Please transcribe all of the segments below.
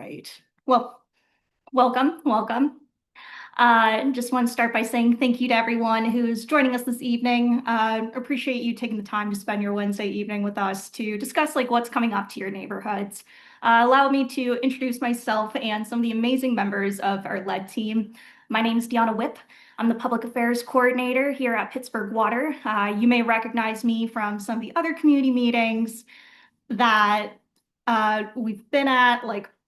right. Well, welcome. Just want to start by saying thank you to everyone who's joining us this evening. Appreciate you taking the time to spend your Wednesday evening with us to discuss what's coming up to your neighborhoods. Allow me to introduce myself and some of the amazing members of our lead team. My name is Deanna Whipp. I'm the Public Affairs Coordinator here at Pittsburgh Water. You may recognize me from some of the other community meetings that we've been at,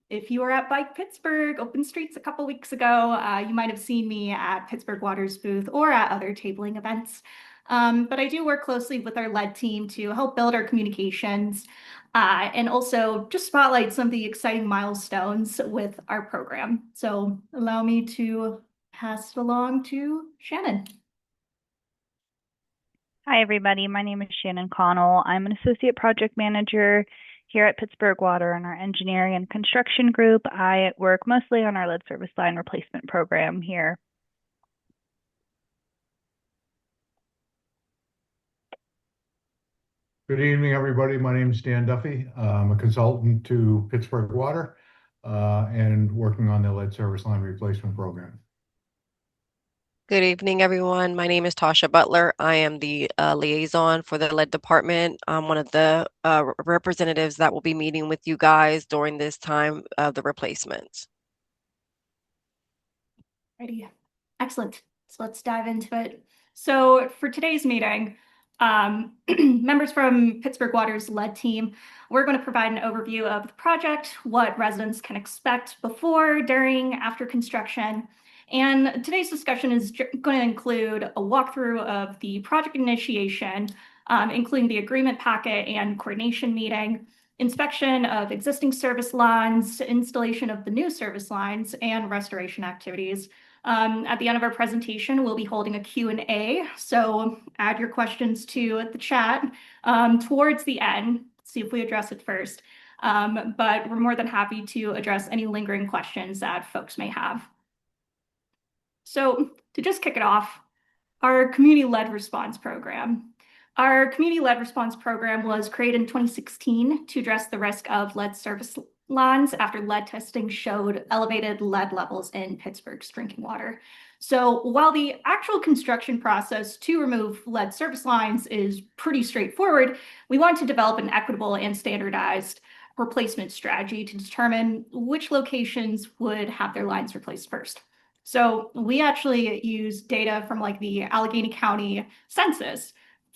if you were at Bike Pittsburgh Open Streets a couple weeks ago, you might have seen me at Pittsburgh Water's booth or at other tabling events. But I do work closely with our lead team to help build our communications and also just spotlight some of the exciting milestones with our program. So allow me to pass it along to Shannon. Hi, everybody. My name is Shannon Connell. I'm an associate project manager here at Pittsburgh Water in our engineering and construction group. I work mostly on our lead service line replacement program here. Good evening, everybody. My name is Dan Duffy. I'm a consultant to Pittsburgh Water and working on the lead service line replacement program. Good evening, everyone. My name is Tasha Butler. I am the liaison for the lead department. I'm one of the representatives that will be meeting with you guys during this time of the replacements. Alrighty, excellent. So let's dive into it. So for today's meeting, members from Pittsburgh Water's lead team, we're going to provide an overview of the project, what residents can expect before, during, after construction. And today's discussion is going to include a walkthrough of the project initiation, including the agreement packet and coordination meeting, inspection of existing service lines, installation of the new service lines, and restoration activities. At the end of our presentation, we'll be holding a Q&A, so add your questions to the chat towards the end. See if we address it first. But we're more than happy to address any lingering questions that folks may have. So to just kick it off, our community-led response program. Our community-led response program was created in 2016 to address the risk of lead service lines after lead testing showed elevated lead levels in Pittsburgh's drinking water. So while the actual construction process to remove lead service lines is pretty straightforward, we want to develop an equitable and standardized replacement strategy to determine which locations would have their lines replaced first. So we actually use data from the Allegheny County census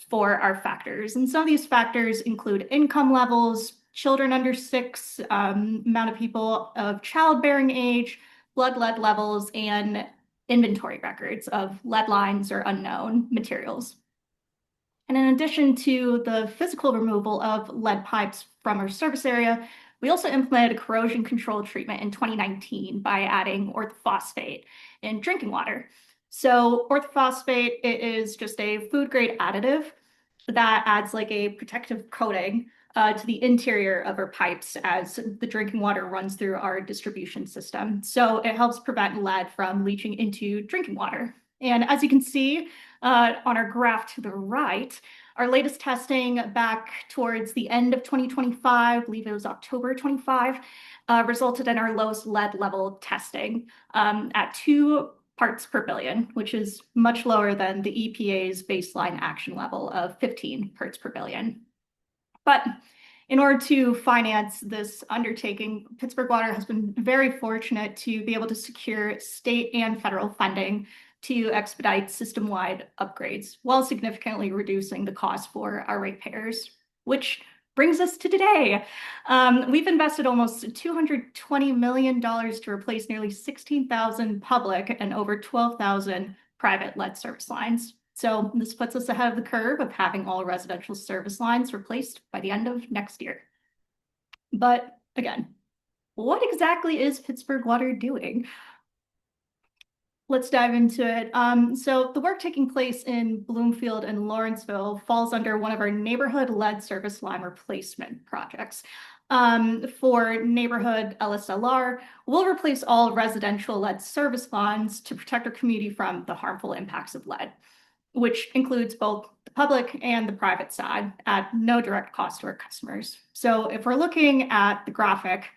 for our factors. And some of these factors include income levels, children under 6, amount of people of childbearing age, blood lead levels, and inventory records of lead lines or unknown materials. And in addition to the physical removal of lead pipes from our service area, we also implemented a corrosion control treatment in 2019 by adding orthophosphate in drinking water. So orthophosphate, it is just a food-grade additive that adds a protective coating to the interior of our pipes as the drinking water runs through our distribution system. So it helps prevent lead from leaching into drinking water. And as you can see on our graph to the right, our latest testing back towards the end of 2025, I believe it was October 25, resulted in our lowest lead level testing at 2 parts per billion, which is much lower than the EPA's baseline action level of 15 parts per billion. But in order to finance this undertaking, Pittsburgh Water has been very fortunate to be able to secure state and federal funding to expedite system-wide upgrades while significantly reducing the cost for our ratepayers, which brings us to today. We've invested almost $220 million to replace nearly 16,000 public and over 12,000 private lead service lines. So this puts us ahead of the curve of having all residential service lines replaced by the end of next year. But again, what exactly is Pittsburgh Water doing? Let's dive into it. So the work taking place in Bloomfield and Lawrenceville falls under one of our neighborhood lead service line replacement projects. For neighborhood LSLR, we'll replace all residential lead service lines to protect our community from the harmful impacts of lead, which includes both the public and the private side at no direct cost to our customers. So if we're looking at the graphic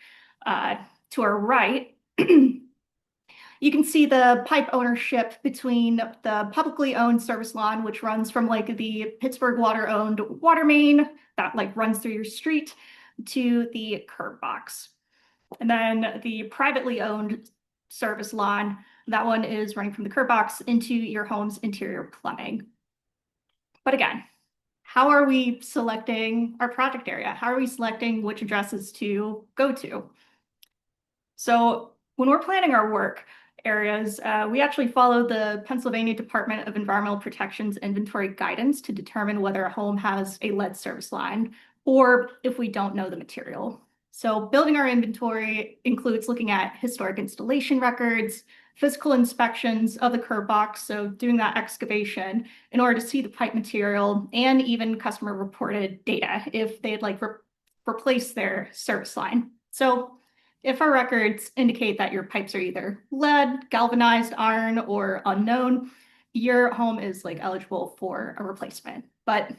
To our right, you can see the pipe ownership between the publicly owned service line, which runs from like the Pittsburgh Water owned water main that like runs through your street to the curb box. And then the privately owned service line, that one is running from the curb box into your home's interior plumbing. But again, how are we selecting our project area? How are we selecting which addresses to go to? So when we're planning our work areas, we actually follow the Pennsylvania Department of Environmental Protection's inventory guidance to determine whether a home has a lead service line or if we don't know the material. So building our inventory includes looking at historic installation records, physical inspections of the curb box, so doing that excavation in order to see the pipe material, and even customer reported data if they'd like replace their service line. So if our records indicate that your pipes are either lead, galvanized iron, or unknown, your home is like eligible for a replacement. But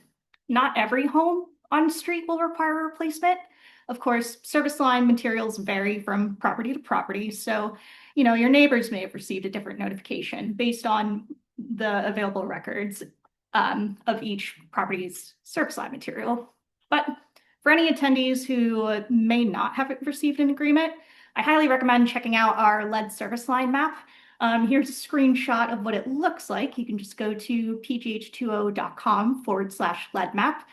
not every home on the street will require a replacement. Of course, service line materials vary from property to property. So, your neighbors may have received a different notification based on the available records of each property's service line material. But for any attendees who may not have received an agreement, I highly recommend checking out our lead service line map. Here's a screenshot of what it looks like. You can just go to pgh2o.com/lead map,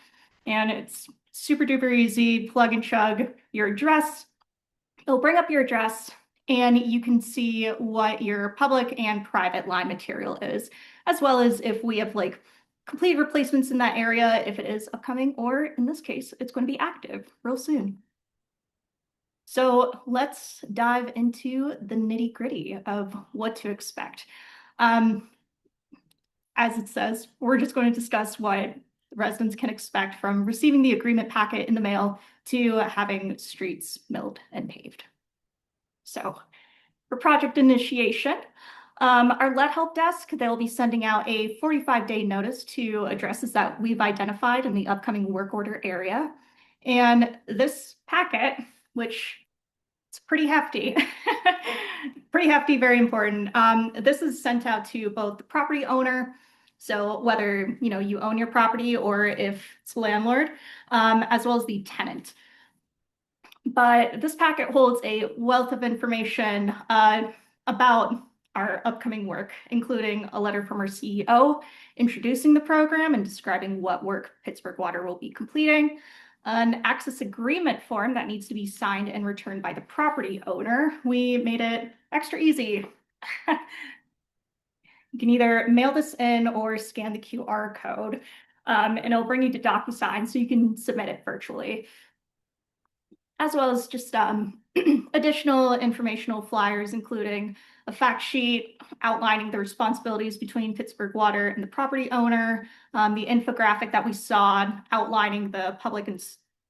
and it's super duper easy. Plug and chug your address. It'll bring up your address, and you can see what your public and private line material is, as well as if we have like complete replacements in that area, if it is upcoming, or in this case, it's going to be active real soon. So let's dive into the nitty gritty of what to expect. As it says, we're just going to discuss what residents can expect from receiving the agreement packet in the mail to having streets milled and paved. So for project initiation, our lead help desk, they'll be sending out a 45-day notice to addresses that we've identified in the upcoming work order area. And this packet, which is pretty hefty, very important. This is sent out to both the property owner, so whether you own your property or if it's landlord, as well as the tenant. But this packet holds a wealth of information about our upcoming work, including a letter from our CEO introducing the program and describing what work Pittsburgh Water will be completing, an access agreement form that needs to be signed and returned by the property owner. We made it extra easy. You can either mail this in or scan the QR code, and it'll bring you to DocuSign so you can submit it virtually, as well as just additional informational flyers, including a fact sheet outlining the responsibilities between Pittsburgh Water and the property owner, the infographic that we saw outlining the public and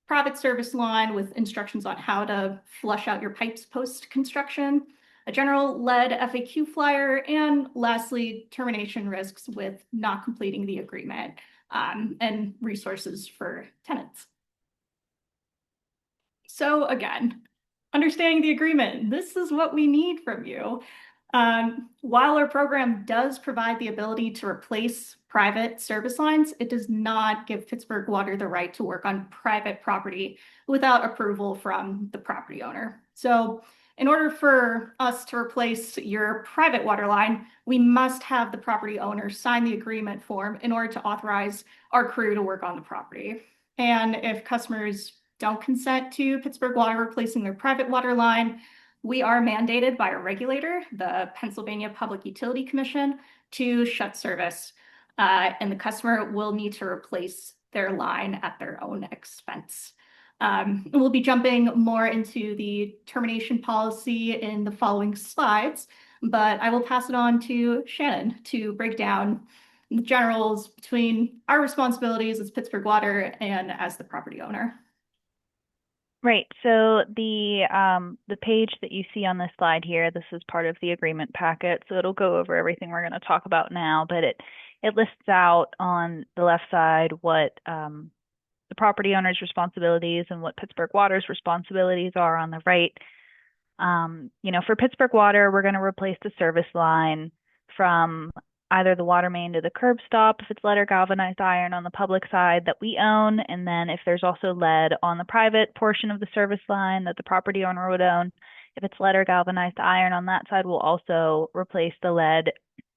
private service line with instructions on how to flush out your pipes post-construction, a general lead FAQ flyer, and lastly, termination risks with not completing the agreement, and resources for tenants. So again, understanding the agreement, this is what we need from you. While our program does provide the ability to replace private service lines, it does not give Pittsburgh Water the right to work on private property without approval from the property owner. So in order for us to replace your private water line, we must have the property owner sign the agreement form in order to authorize our crew to work on the property. And if customers don't consent to Pittsburgh Water replacing their private water line, we are mandated by a regulator, the Pennsylvania Public Utility Commission, to shut service, and the customer will need to replace their line at their own expense. We'll be jumping more into the termination policy in the following slides, but I will pass it on to Shannon to break down the generals between our responsibilities as Pittsburgh Water and as the property owner. Right. So the page that you see on this slide here, this is part of the agreement packet. So it'll go over everything we're going to talk about now, but it lists out on the left side what the property owner's responsibilities and what Pittsburgh Water's responsibilities are on the right. For Pittsburgh Water, we're going to replace the service line from either the water main to the curb stop if it's lead or galvanized iron on the public side that we own, and then if there's also lead on the private portion of the service line that the property owner would own, if it's lead or galvanized iron on that side, we'll also replace the lead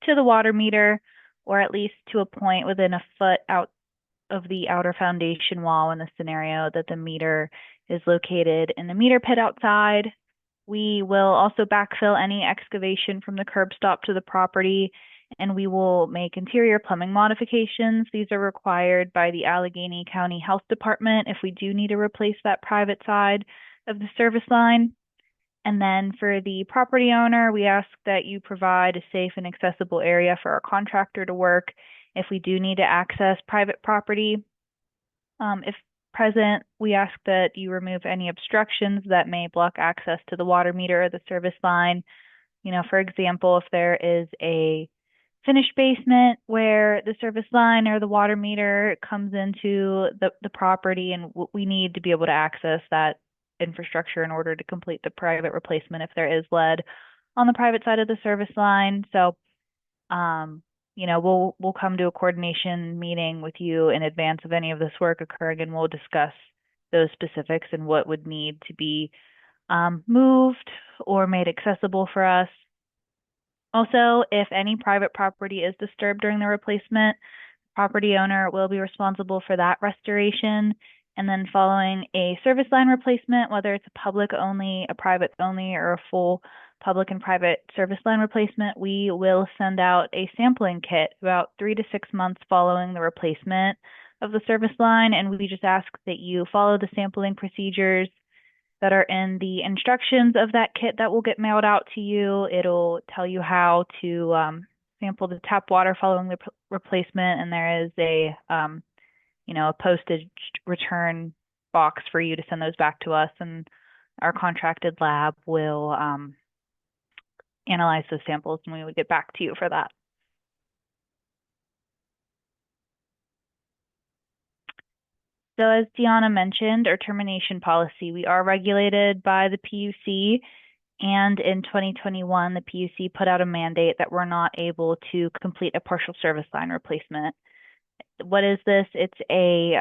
to the water meter, or at least to a point within a foot out of the outer foundation wall in the scenario that the meter is located in the meter pit outside. We will also backfill any excavation from the curb stop to the property, and we will make interior plumbing modifications. These are required by the Allegheny County Health Department if we do need to replace that private side of the service line. And then for the property owner, we ask that you provide a safe and accessible area for our contractor to work if we do need to access private property. If present, we ask that you remove any obstructions that may block access to the water meter or the service line. For example, if there is a finished basement where the service line or the water meter comes into the property, and we need to be able to access that infrastructure in order to complete the private replacement if there is lead on the private side of the service line. So we'll come to a coordination meeting with you in advance of any of this work occurring, and we'll discuss those specifics and what would need to be moved or made accessible for us. Also, if any private property is disturbed during the replacement, the property owner will be responsible for that restoration. And then following a service line replacement, whether it's a public only, a private only, or a full public and private service line replacement, we will send out a sampling kit about 3 to 6 months following the replacement of the service line. And we just ask that you follow the sampling procedures that are in the instructions of that kit that will get mailed out to you. It'll tell you how to sample the tap water following the replacement, and there is a postage return box for you to send those back to us, and our contracted lab will analyze those samples, and we would get back to you for that. So as Deanna mentioned, our termination policy, we are regulated by the PUC, and in 2021, the PUC put out a mandate that we're not able to complete a partial service line replacement. What is this? It's a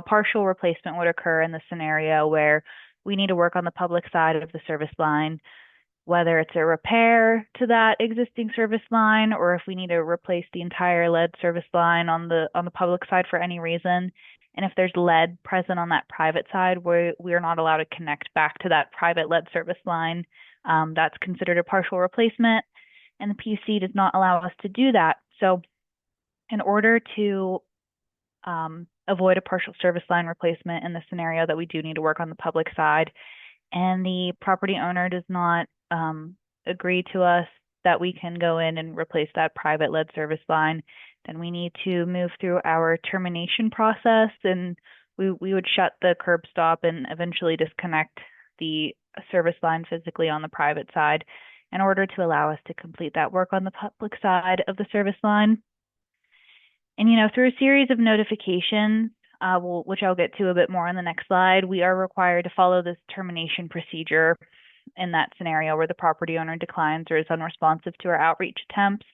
partial replacement would occur in the scenario where we need to work on the public side of the service line, whether it's a repair to that existing service line or if we need to replace the entire lead service line on the public side for any reason. And if there's lead present on that private side, we are not allowed to connect back to that private lead service line. That's considered a partial replacement, and the PUC does not allow us to do that. So in order to avoid a partial service line replacement in the scenario that we do need to work on the public side, and the property owner does not agree to us that we can go in and replace that private lead service line, then we need to move through our termination process, and we would shut the curb stop and eventually disconnect the service line physically on the private side in order to allow us to complete that work on the public side of the service line. And, through a series of notifications, which I'll get to a bit more on the next slide, we are required to follow this termination procedure in that scenario where the property owner declines or is unresponsive to our outreach attempts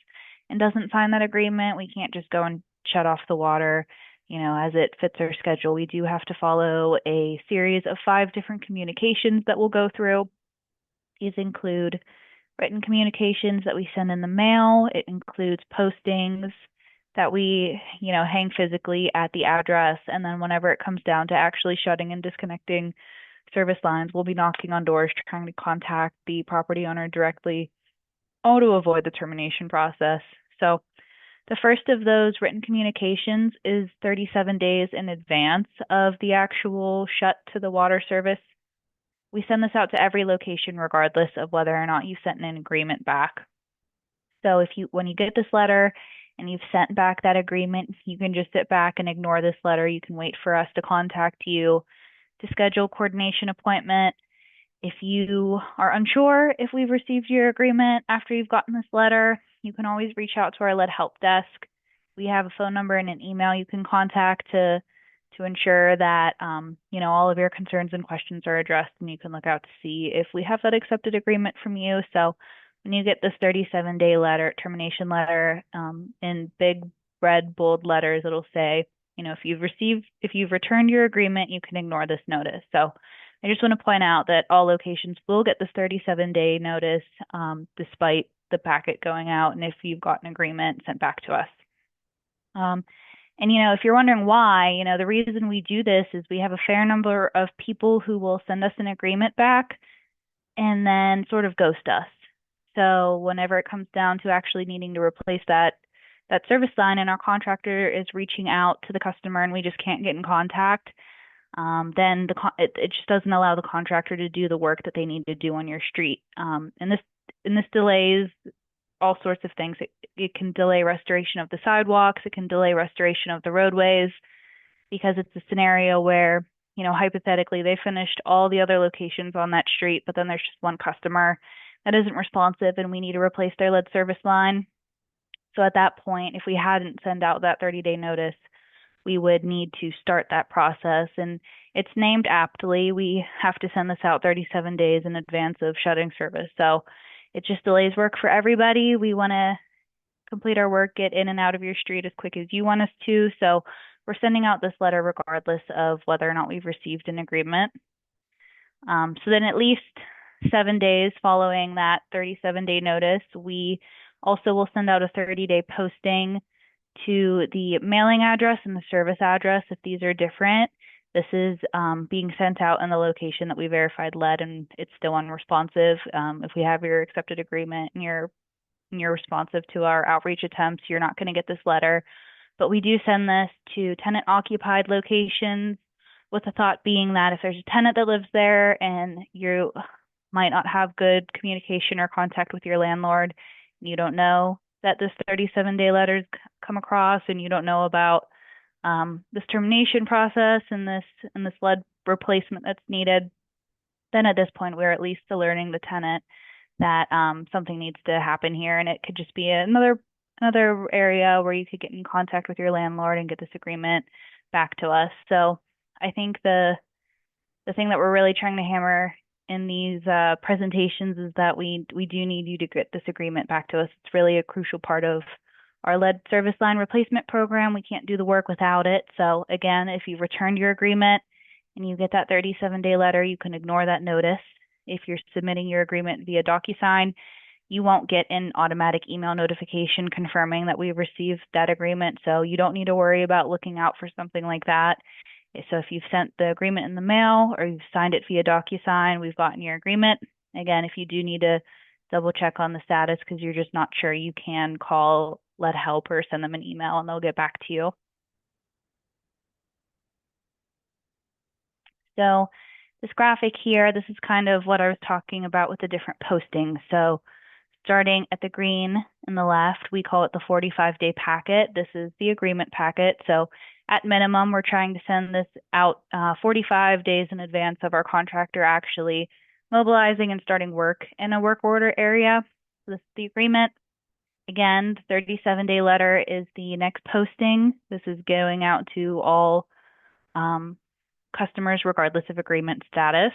and doesn't sign that agreement. We can't just go and shut off the water, as it fits our schedule. We do have to follow a series of 5 different communications that we'll go through. These include written communications that we send in the mail. It includes postings that we, hang physically at the address. And then whenever it comes down to actually shutting and disconnecting service lines, we'll be knocking on doors trying to contact the property owner directly, all to avoid the termination process. So the first of those written communications is 37 days in advance of the actual shut to the water service. We send this out to every location regardless of whether or not you sent an agreement back. So when you get this letter and you've sent back that agreement, you can just sit back and ignore this letter. You can wait for us to contact you to schedule a coordination appointment. If you are unsure if we've received your agreement after you've gotten this letter, you can always reach out to our lead help desk. We have a phone number and an email you can contact to to ensure that all of your concerns and questions are addressed, and you can look out to see if we have that accepted agreement from you. So when you get this 37-day letter, termination letter, in big red bold letters, it'll say, if you've returned your agreement, you can ignore this notice. So I just want to point out that all locations will get this 37-day notice, despite the packet going out, and if you've got an agreement sent back to us. And if you're wondering why, the reason we do this is we have a fair number of people who will send us an agreement back and then sort of ghost us. So whenever it comes down to actually needing to replace that service line, and our contractor is reaching out to the customer and we just can't get in contact, then it just doesn't allow the contractor to do the work that they need to do on your street. And this delays all sorts of things. It can delay restoration of the sidewalks. It can delay restoration of the roadways, because it's a scenario where, hypothetically, they finished all the other locations on that street, but then there's just one customer that isn't responsive and we need to replace their lead service line. So at that point, if we hadn't sent out that 30-day notice, we would need to start that process. And it's named aptly. We have to send this out 37 days in advance of shutting service. So it just delays work for everybody. We want to complete our work, get in and out of your street as quick as you want us to. So we're sending out this letter regardless of whether or not we've received an agreement. So then at least 7 days following that 37-day notice, we also will send out a 30-day posting to the mailing address and the service address if these are different. This is being sent out in the location that we verified lead and it's still unresponsive. If we have your accepted agreement and you're responsive to our outreach attempts, you're not going to get this letter. But we do send this to tenant-occupied locations, with the thought being that if there's a tenant that lives there and you might not have good communication or contact with your landlord, and you don't know that this 37-day letter's come across, and you don't know about this termination process and this lead replacement that's needed, then at this point we're at least alerting the tenant that something needs to happen here, and it could just be another area where you could get in contact with your landlord and get this agreement back to us. So I think the thing that we're really trying to hammer in these presentations is that we do need you to get this agreement back to us. It's really a crucial part of our lead service line replacement program. We can't do the work without it. So again, if you've returned your agreement and you get that 37-day letter, you can ignore that notice. If you're submitting your agreement via DocuSign, you won't get an automatic email notification confirming that we've received that agreement. So you don't need to worry about looking out for something like that. So if you've sent the agreement in the mail or you've signed it via DocuSign, we've gotten your agreement. Again, if you do need to double check on the status because you're just not sure, you can call Lead Help or send them an email and they'll get back to you. So this graphic here, this is kind of what I was talking about with the different postings. So starting at the green in the left, we call it the 45-day packet. This is the agreement packet. So at minimum, we're trying to send this out 45 days in advance of our contractor actually mobilizing and starting work in a work order area. So this is the agreement. Again, the 37-day letter is the next posting. This is going out to all customers regardless of agreement status.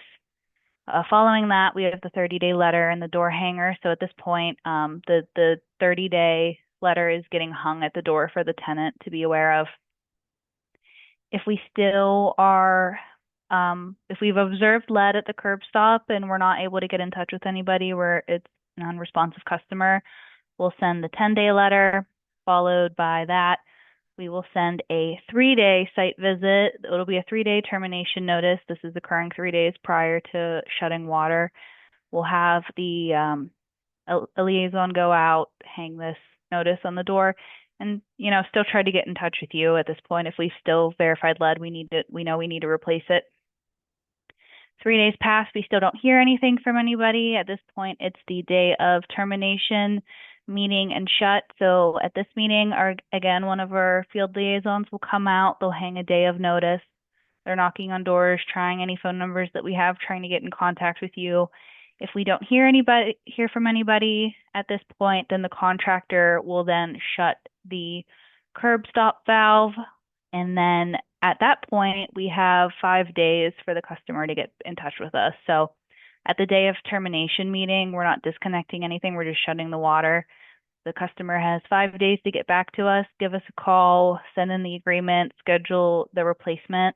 Following that, we have the 30-day letter and the door hanger. So at this point, the 30-day letter is getting hung at the door for the tenant to be aware of. If we still are, if we've observed lead at the curb stop and we're not able to get in touch with anybody where it's an unresponsive customer, we'll send the 10-day letter. Followed by that, we will send a 3-day site visit. It'll be a 3-day termination notice. This is occurring 3 days prior to shutting water. We'll have a liaison go out, hang this notice on the door, and still try to get in touch with you at this point. If we've still verified lead, we know we need to replace it. 3 days pass, we still don't hear anything from anybody. At this point, it's the day of termination meeting and shut. So at this meeting, again, one of our field liaisons will come out. They'll hang a day of notice. They're knocking on doors, trying any phone numbers that we have, trying to get in contact with you. If we don't hear from anybody at this point, then the contractor will then shut the curb stop valve, and then At that point, we have 5 days for the customer to get in touch with us. So at the day of termination meeting, we're not disconnecting anything, we're just shutting the water. The customer has 5 days to get back to us, give us a call, send in the agreement, schedule the replacement,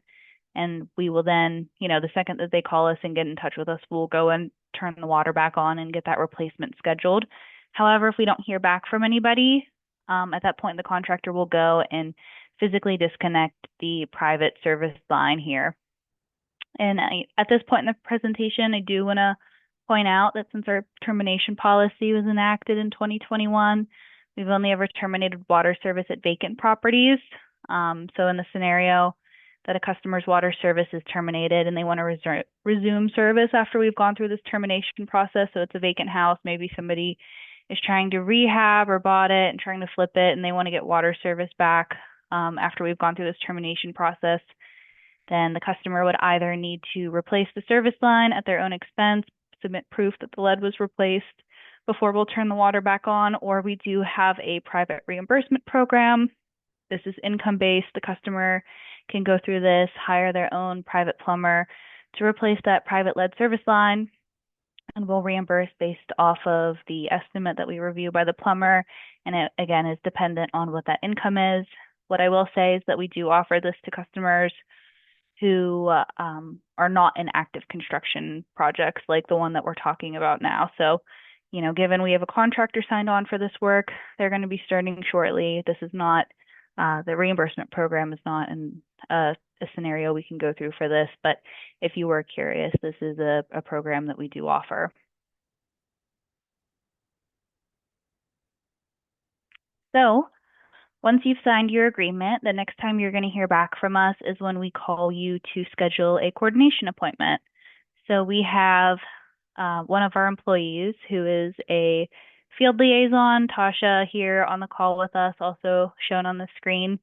and we will then, the second that they call us and get in touch with us, we'll go and turn the water back on and get that replacement scheduled. However, if we don't hear back from anybody, at that point, the contractor will go and physically disconnect the private service line here. And at this point in the presentation, I do want to point out that since our termination policy was enacted in 2021, we've only ever terminated water service at vacant properties. So in the scenario that a customer's water service is terminated and they want to resume service after we've gone through this termination process, so it's a vacant house, maybe somebody is trying to rehab or bought it and trying to flip it and they want to get water service back after we've gone through this termination process, then the customer would either need to replace the service line at their own expense, submit proof that the lead was replaced before we'll turn the water back on, or we do have a private reimbursement program. This is income-based. The customer can go through this, hire their own private plumber to replace that private lead service line, and we'll reimburse based off of the estimate that we review by the plumber, and it, again, is dependent on what that income is. What I will say is that we do offer this to customers who are not in active construction projects like the one that we're talking about now. So, given we have a contractor signed on for this work, they're going to be starting shortly. This is not, the reimbursement program is not a scenario we can go through for this, but if you were curious, this is a program that we do offer. So, once you've signed your agreement, the next time you're going to hear back from us is when we call you to schedule a coordination appointment. So we have one of our employees who is a field liaison, Tasha, here on the call with us, also shown on the screen.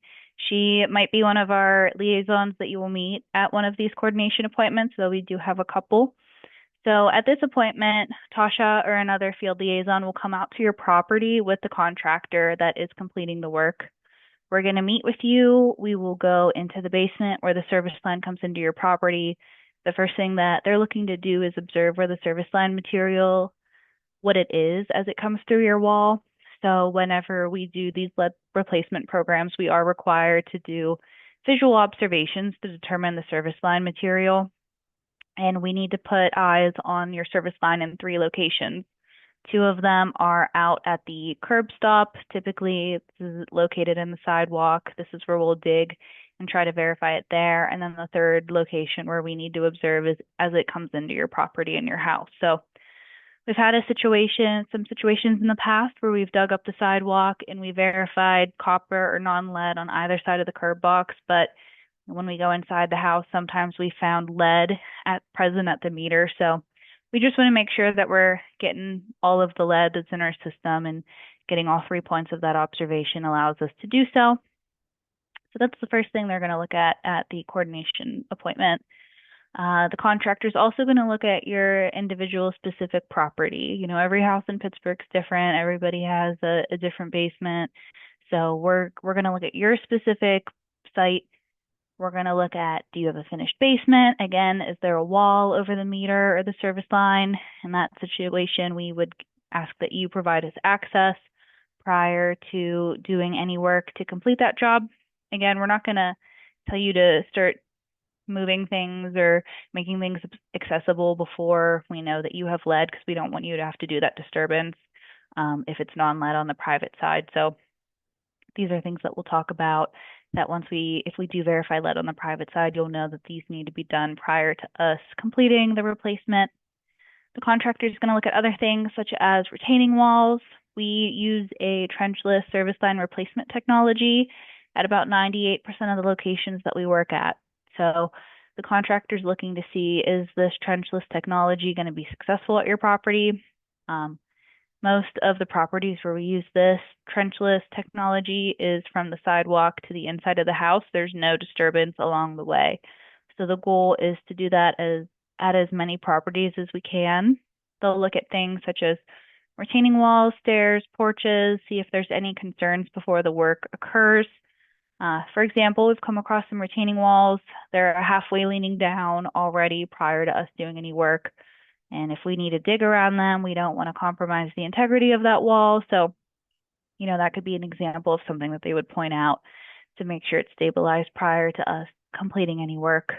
She might be one of our liaisons that you will meet at one of these coordination appointments, though we do have a couple. So at this appointment, Tasha or another field liaison will come out to your property with the contractor that is completing the work. We're going to meet with you. We will go into the basement where the service line comes into your property. The first thing that they're looking to do is observe where the service line material, what it is as it comes through your wall. So whenever we do these lead replacement programs, we are required to do visual observations to determine the service line material. And we need to put eyes on your service line in 3 locations. 2 of them are out at the curb stop. Typically, this is located in the sidewalk. This is where we'll dig and try to verify it there. And then the 3rd location where we need to observe is as it comes into your property and your house. So we've had some situations in the past where we've dug up the sidewalk and we verified copper or non-lead on either side of the curb box, but when we go inside the house, sometimes we found lead present at the meter. So we just want to make sure that we're getting all of the lead that's in our system, and getting all 3 points of that observation allows us to do so. So that's the first thing they're going to look at the coordination appointment. The contractor is also going to look at your individual specific property. Every house in Pittsburgh is different. Everybody has a different basement. So we're going to look at your specific site. We're going to look at, do you have a finished basement? Again, is there a wall over the meter or the service line? In that situation, we would ask that you provide us access prior to doing any work to complete that job. Again, we're not going to tell you to start moving things or making things accessible before we know that you have lead, because we don't want you to have to do that disturbance if it's non-lead on the private side. So these are things that we'll talk about, that if we do verify lead on the private side, you'll know that these need to be done prior to us completing the replacement. The contractor is going to look at other things such as retaining walls. We use a trenchless service line replacement technology at about 98% of the locations that we work at. So the contractor is looking to see, is this trenchless technology going to be successful at your property? Most of the properties where we use this trenchless technology is from the sidewalk to the inside of the house. There's no disturbance along the way. So the goal is to do that at as many properties as we can. They'll look at things such as retaining walls, stairs, porches, see if there's any concerns before the work occurs. For example, we've come across some retaining walls. They're halfway leaning down already prior to us doing any work. And if we need to dig around them, we don't want to compromise the integrity of that wall. So, that could be an example of something that they would point out to make sure it's stabilized prior to us completing any work.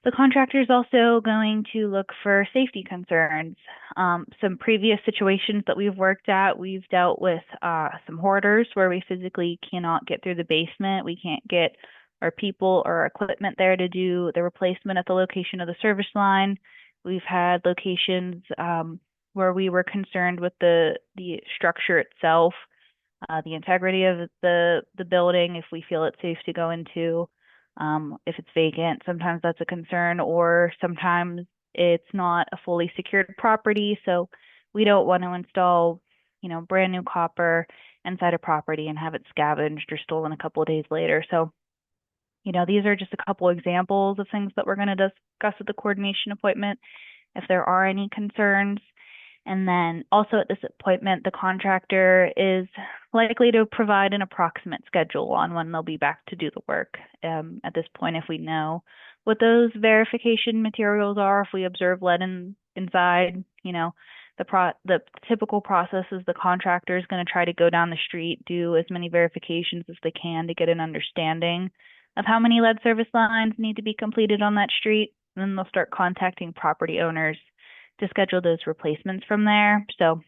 The contractor is also going to look for safety concerns. Some previous situations that we've worked at, we've dealt with some hoarders where we physically cannot get through the basement. We can't get our people or our equipment there to do the replacement at the location of the service line. We've had locations where we were concerned with the structure itself, the integrity of the building, if we feel it's safe to go into. If it's vacant, sometimes that's a concern, or sometimes it's not a fully secured property, so we don't want to install, brand new copper inside a property and have it scavenged or stolen a couple of days later. So, these are just a couple examples of things that we're going to discuss at the coordination appointment if there are any concerns. And then also at this appointment, the contractor is likely to provide an approximate schedule on when they'll be back to do the work. At this point, if we know what those verification materials are, if we observe lead inside, the typical process is the contractor is going to try to go down the street, do as many verifications as they can to get an understanding of how many lead service lines need to be completed on that street. And then they'll start contacting property owners to schedule those replacements from there. So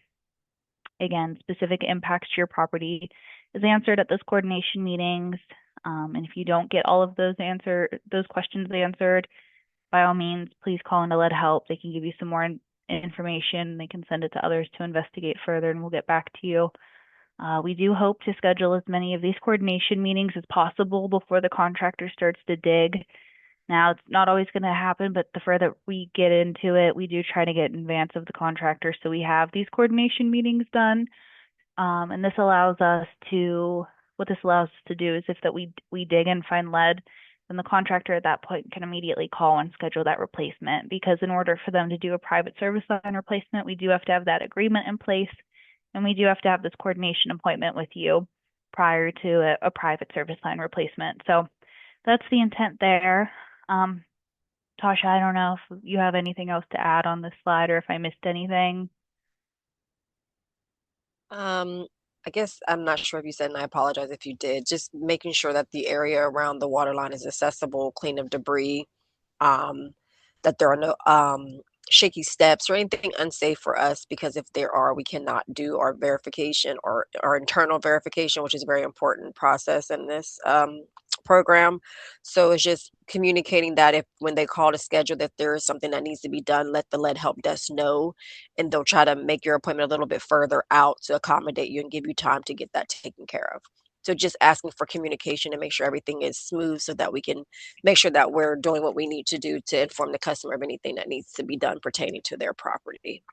again, specific impacts to your property is answered at those coordination meetings. And if you don't get all of those questions answered, by all means, please call into Lead Help. They can give you some more information. They can send it to others to investigate further, and we'll get back to you. We do hope to schedule as many of these coordination meetings as possible before the contractor starts to dig. Now, it's not always going to happen, but the further we get into it, we do try to get in advance of the contractor. So we have these coordination meetings done. And this allows us to, what this allows us to do is if that we dig and find lead, then the contractor at that point can immediately call and schedule that replacement. Because in order for them to do a private service line replacement, we do have to have that agreement in place. And we do have to have this coordination appointment with you prior to a private service line replacement. So that's the intent there. Tasha, I don't know if you have anything else to add on this slide or if I missed anything. I guess I'm not sure if you said, and I apologize if you did, just making sure that the area around the water line is accessible, clean of debris, that there are no shaky steps or anything unsafe for us, because if there are, we cannot do our verification or our internal verification, which is a very important process in this program. So it's just communicating that if when they call to schedule that there is something that needs to be done, let the lead help desk know, and they'll try to make your appointment a little bit further out to accommodate you and give you time to get that taken care of. So just asking for communication to make sure everything is smooth so that we can make sure that we're doing what we need to do to inform the customer of anything that needs to be done pertaining to their property.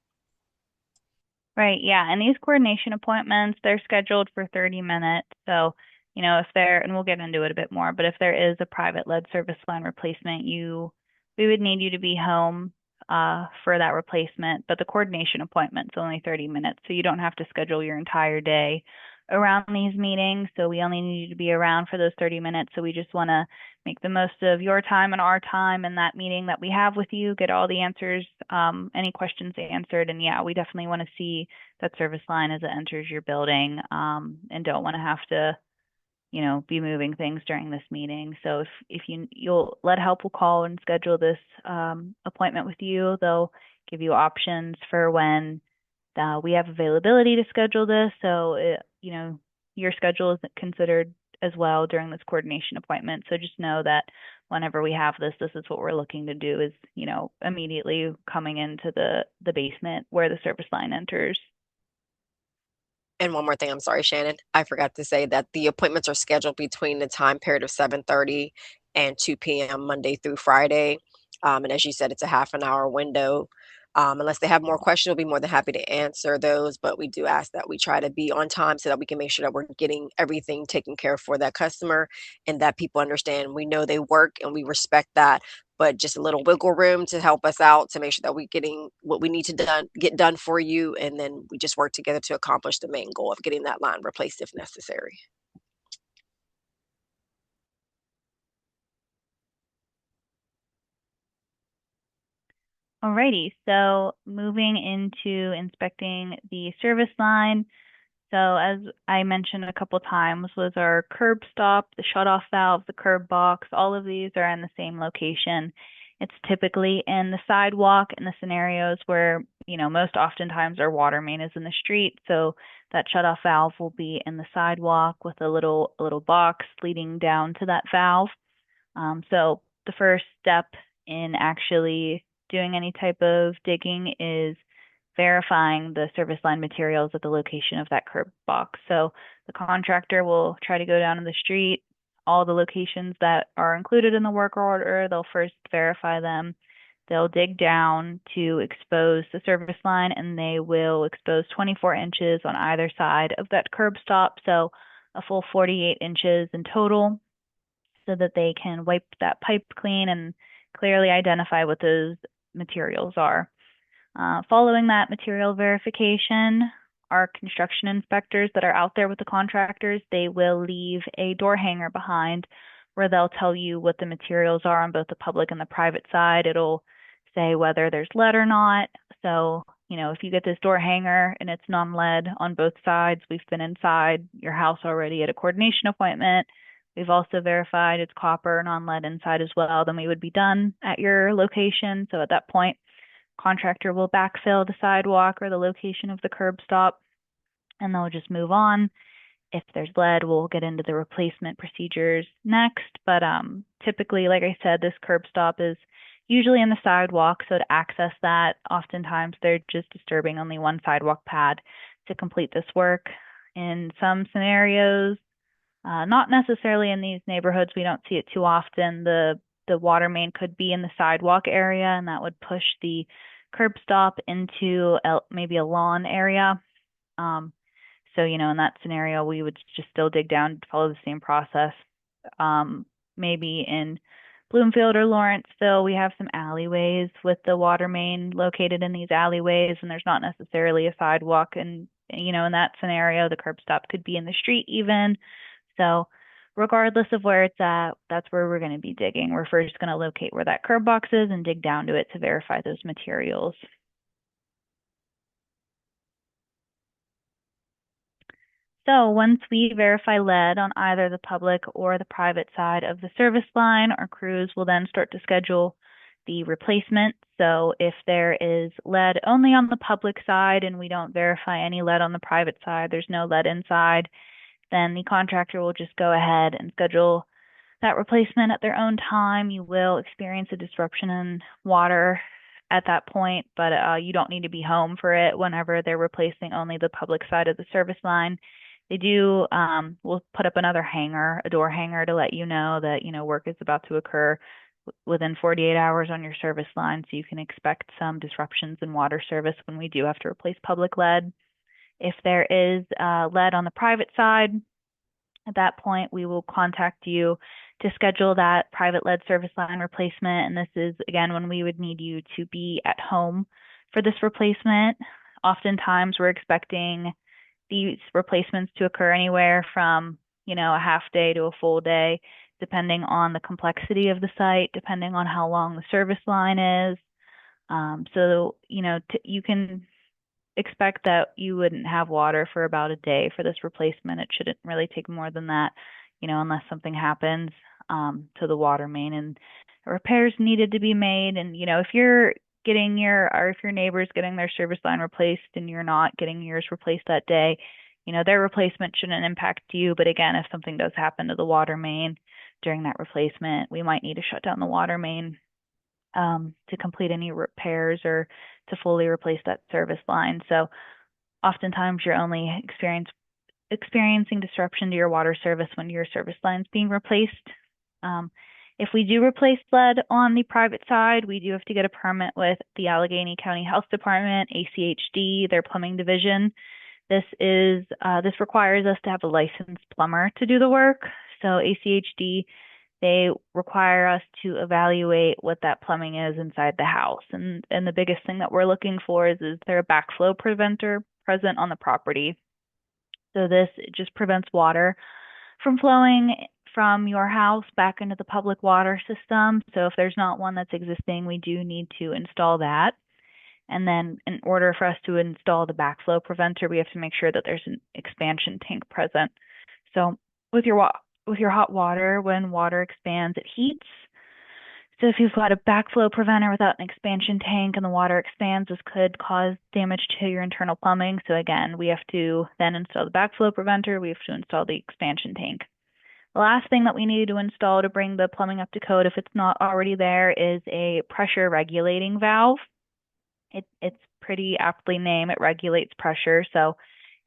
Right, yeah. And these coordination appointments, they're scheduled for 30 minutes. So, if there, and we'll get into it a bit more, but if there is a private lead service line replacement, we would need you to be home for that replacement. But the coordination appointment's only 30 minutes, so you don't have to schedule your entire day around these meetings. So we only need you to be around for those 30 minutes. So we just want to make the most of your time and our time in that meeting that we have with you, get all the answers, any questions answered. And yeah, we definitely want to see that service line as it enters your building, and don't want to have to, be moving things during this meeting. So if you'll Lead Help will call and schedule this appointment with you. They'll give you options for when we have availability to schedule this. So, your schedule is considered as well during this coordination appointment. So just know that whenever we have this is what we're looking to do is, immediately coming into the basement where the service line enters. And one more thing, I'm sorry, Shannon, I forgot to say that the appointments are scheduled between the time period of 7:30 and 2 p.m. Monday through Friday. And as you said, it's a half an hour window. Unless they have more questions, we'll be more than happy to answer those. But we do ask that we try to be on time so that we can make sure that we're getting everything taken care of for that customer, and that people understand we know they work and we respect that, but just a little wiggle room to help us out to make sure that we're getting what we need to get done for you. And then we just work together to accomplish the main goal of getting that line replaced if necessary. Alrighty, so moving into inspecting the service line. So as I mentioned a couple times, was our curb stop, the shutoff valve, the curb box, all of these are in the same location. It's typically in the sidewalk in the scenarios where, most oftentimes our water main is in the street. So that shutoff valve will be in the sidewalk with a little box leading down to that valve. So the first step in actually doing any type of digging is verifying the service line materials at the location of that curb box. So the contractor will try to go down to the street, all the locations that are included in the work order, they'll first verify them. They'll dig down to expose the service line, and they will expose 24 inches on either side of that curb stop, so a full 48 inches in total, so that they can wipe that pipe clean and clearly identify what those materials are. Following that material verification, our construction inspectors that are out there with the contractors, they will leave a door hanger behind where they'll tell you what the materials are on both the public and the private side. It'll say whether there's lead or not. So, if you get this door hanger and it's non-lead on both sides, we've been inside your house already at a coordination appointment. We've also verified it's copper, non-lead inside as well, then we would be done at your location. So at that point, contractor will backfill the sidewalk or the location of the curb stop, and they'll just move on. If there's lead, we'll get into the replacement procedures next. But typically, like I said, this curb stop is usually in the sidewalk. So to access that, oftentimes they're just disturbing only one sidewalk pad to complete this work. In some scenarios, not necessarily in these neighborhoods, we don't see it too often. The water main could be in the sidewalk area, and that would push the curb stop into maybe a lawn area. So, in that scenario, we would just still dig down, follow the same process. Maybe in Bloomfield or Lawrenceville, we have some alleyways with the water main located in these alleyways, and there's not necessarily a sidewalk. And, in that scenario, the curb stop could be in the street even. So regardless of where it's at, that's where we're going to be digging. We're first going to locate where that curb box is and dig down to it to verify those materials. So once we verify lead on either the public or the private side of the service line, our crews will then start to schedule the replacement. So if there is lead only on the public side and we don't verify any lead on the private side, there's no lead inside, then the contractor will just go ahead and schedule that replacement at their own time. You will experience a disruption in water at that point, but you don't need to be home for it whenever they're replacing only the public side of the service line. They do, we'll put up another hanger, a door hanger, to let you know that, work is about to occur within 48 hours on your service line, so you can expect some disruptions in water service when we do have to replace public lead. If there is lead on the private side, at that point, we will contact you to schedule that private lead service line replacement. And this is, again, when we would need you to be at home for this replacement. Oftentimes, we're expecting these replacements to occur anywhere from, a half day to a full day, depending on the complexity of the site, depending on how long the service line is. So, you can expect that you wouldn't have water for about a day for this replacement. It shouldn't really take more than that, unless something happens to the water main and repairs needed to be made. And, if you're getting if your neighbor's getting their service line replaced and you're not getting yours replaced that day, their replacement shouldn't impact you. But again, if something does happen to the water main during that replacement, we might need to shut down the water main to complete any repairs or to fully replace that service line. So oftentimes you're only experiencing disruption to your water service when your service line's being replaced. If we do replace lead on the private side, we do have to get a permit with the Allegheny County Health Department, ACHD, their plumbing division. This requires us to have a licensed plumber to do the work. So ACHD, they require us to evaluate what that plumbing is inside the house. And the biggest thing that we're looking for is there a backflow preventer present on the property? So this just prevents water from flowing from your house back into the public water system. So if there's not one that's existing, we do need to install that. And then in order for us to install the backflow preventer, we have to make sure that there's an expansion tank present. So with your hot water, when water expands, it heats. So if you've got a backflow preventer without an expansion tank and the water expands, this could cause damage to your internal plumbing. So again, we have to then install the backflow preventer. We have to install the expansion tank. The last thing that we need to install to bring the plumbing up to code, if it's not already there, is a pressure regulating valve. It's pretty aptly named. It regulates pressure. So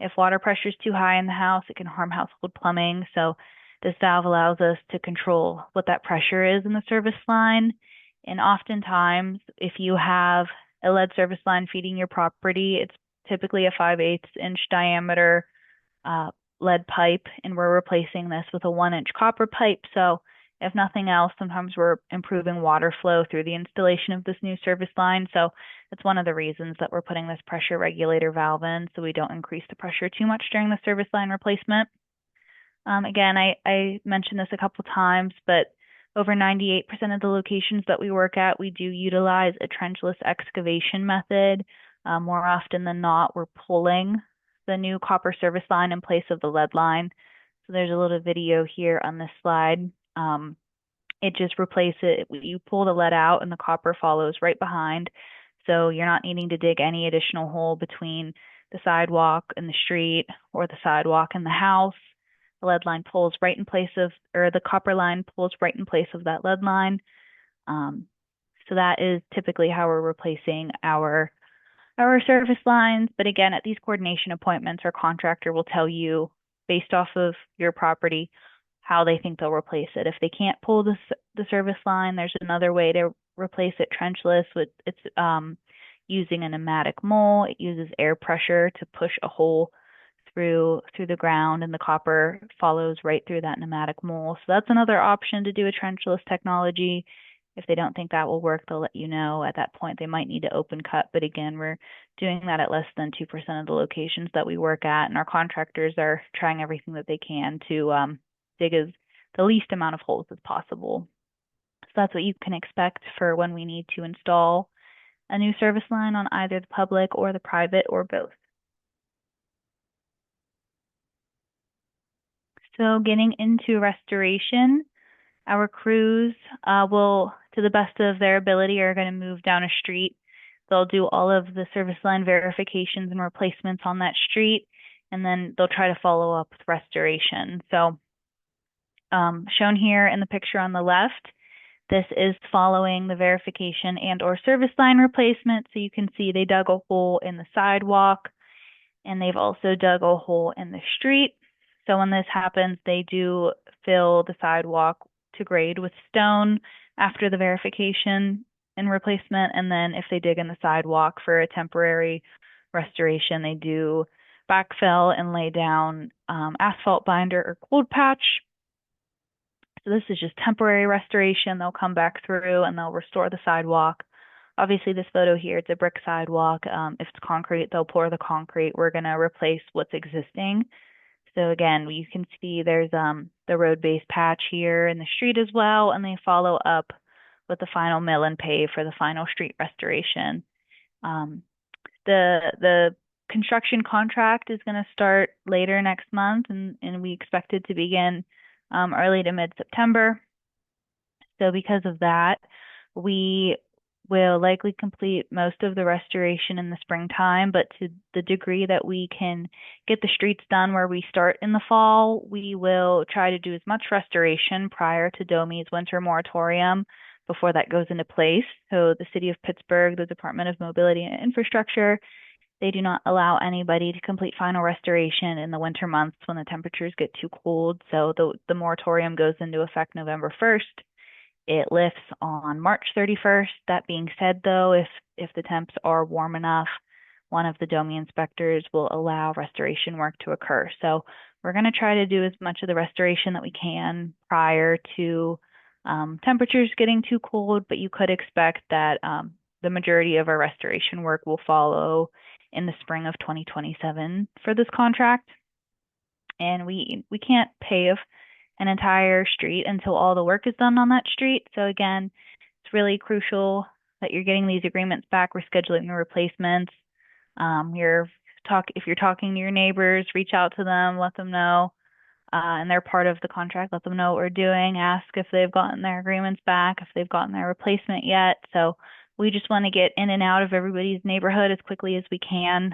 if water pressure is too high in the house, it can harm household plumbing. So this valve allows us to control what that pressure is in the service line. And oftentimes, if you have a lead service line feeding your property, it's typically a 5/8 inch diameter lead pipe, and we're replacing this with a 1-inch copper pipe. So if nothing else, sometimes we're improving water flow through the installation of this new service line. So that's one of the reasons that we're putting this pressure regulator valve in, so we don't increase the pressure too much during the service line replacement. Again, I mentioned this a couple times, but over 98% of the locations that we work at, we do utilize a trenchless excavation method. More often than not, we're pulling the new copper service line in place of the lead line. So there's a little video here on this slide. It just replaces it. You pull the lead out and the copper follows right behind. So you're not needing to dig any additional hole between the sidewalk and the street or the sidewalk and the house. The lead line pulls right in place of, or the copper line pulls right in place of that lead line. So that is typically how we're replacing our service lines. But again, at these coordination appointments, our contractor will tell you based off of your property how they think they'll replace it. If they can't pull the service line, there's another way to replace it trenchless. It's using a pneumatic mole. It uses air pressure to push a hole through the ground, and the copper follows right through that pneumatic mole. So that's another option to do a trenchless technology. If they don't think that will work, they'll let you know. At that point, they might need to open cut. But again, we're doing that at less than 2% of the locations that we work at, and our contractors are trying everything that they can to dig the least amount of holes as possible. So that's what you can expect for when we need to install a new service line on either the public or the private or both. So getting into restoration, our crews will, to the best of their ability, are going to move down a street. They'll do all of the service line verifications and replacements on that street, and then they'll try to follow up with restoration. So shown here in the picture on the left, this is following the verification and or service line replacement. So you can see they dug a hole in the sidewalk, and they've also dug a hole in the street. So when this happens, they do fill the sidewalk to grade with stone after the verification and replacement. And then if they dig in the sidewalk for a temporary restoration, they do backfill and lay down asphalt binder or cold patch. So this is just temporary restoration. They'll come back through and they'll restore the sidewalk. Obviously, this photo here, it's a brick sidewalk. If it's concrete, they'll pour the concrete. We're going to replace what's existing. So again, you can see there's the road base patch here in the street as well, and they follow up with the final mill and pave for the final street restoration. The construction contract is going to start later next month, and we expect it to begin early to mid-September. So because of that, we will likely complete most of the restoration in the springtime, but to the degree that we can get the streets done where we start in the fall, we will try to do as much restoration prior to DOMI's winter moratorium before that goes into place. So the City of Pittsburgh, the Department of Mobility and Infrastructure, they do not allow anybody to complete final restoration in the winter months when the temperatures get too cold. So the moratorium goes into effect November 1st. It lifts on March 31st. That being said, though, if the temps are warm enough, one of the DOMI inspectors will allow restoration work to occur. So we're going to try to do as much of the restoration that we can prior to temperatures getting too cold, but you could expect that the majority of our restoration work will follow in the spring of 2027 for this contract. And we can't pave an entire street until all the work is done on that street. So again, it's really crucial that you're getting these agreements back. We're scheduling the replacements. If you're talking to your neighbors, reach out to them, let them know, and they're part of the contract. Let them know what we're doing. Ask if they've gotten their agreements back, if they've gotten their replacement yet. So we just want to get in and out of everybody's neighborhood as quickly as we can.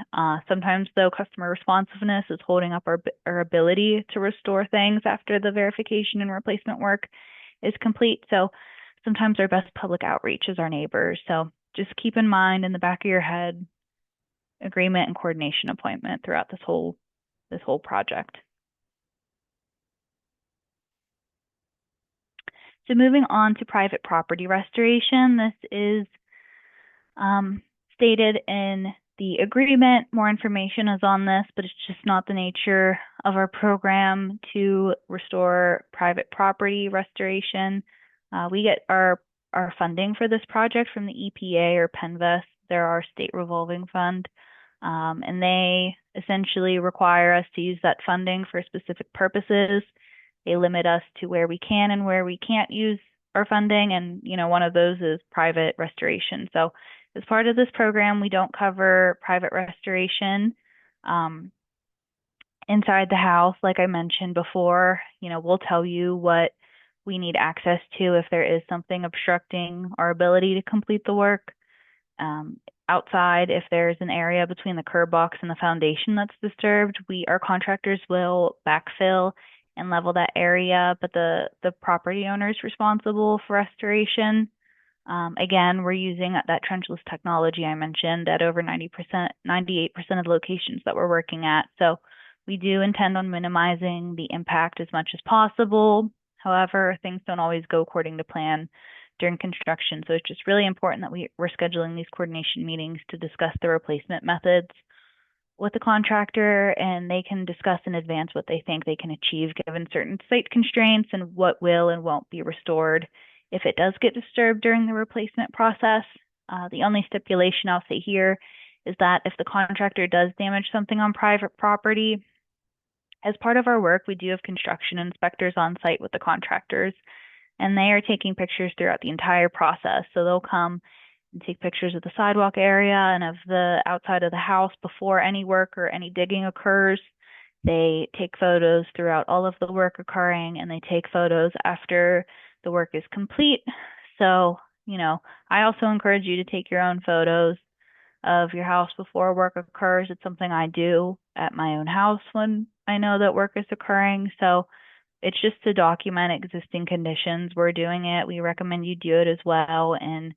Sometimes, though, customer responsiveness is holding up our ability to restore things after the verification and replacement work is complete. So sometimes our best public outreach is our neighbors. So just keep in mind in the back of your head, agreement and coordination appointment throughout this whole project. So moving on to private property restoration, this is stated in the agreement. More information is on this, but it's just not the nature of our program to restore private property restoration. We get our funding for this project from the EPA or PennVest. They're our state revolving fund, and they essentially require us to use that funding for specific purposes. They limit us to where we can and where we can't use our funding, and one of those is private restoration. So as part of this program, we don't cover private restoration inside the house. Like I mentioned before, we'll tell you what we need access to if there is something obstructing our ability to complete the work. Outside, if there's an area between the curb box and the foundation that's disturbed, our contractors will backfill and level that area, but the property owner is responsible for restoration. Again, we're using that trenchless technology I mentioned at over 98% of the locations that we're working at. So we do intend on minimizing the impact as much as possible. However, things don't always go according to plan during construction. So it's just really important that we're scheduling these coordination meetings to discuss the replacement methods with the contractor, and they can discuss in advance what they think they can achieve given certain site constraints and what will and won't be restored if it does get disturbed during the replacement process. The only stipulation I'll say here is that if the contractor does damage something on private property, as part of our work, we do have construction inspectors on site with the contractors, and they are taking pictures throughout the entire process. So they'll come and take pictures of the sidewalk area and of the outside of the house before any work or any digging occurs. They take photos throughout all of the work occurring, and they take photos after the work is complete. So, I also encourage you to take your own photos of your house before work occurs. It's something I do at my own house when I know that work is occurring. So it's just to document existing conditions. We're doing it. We recommend you do it as well. And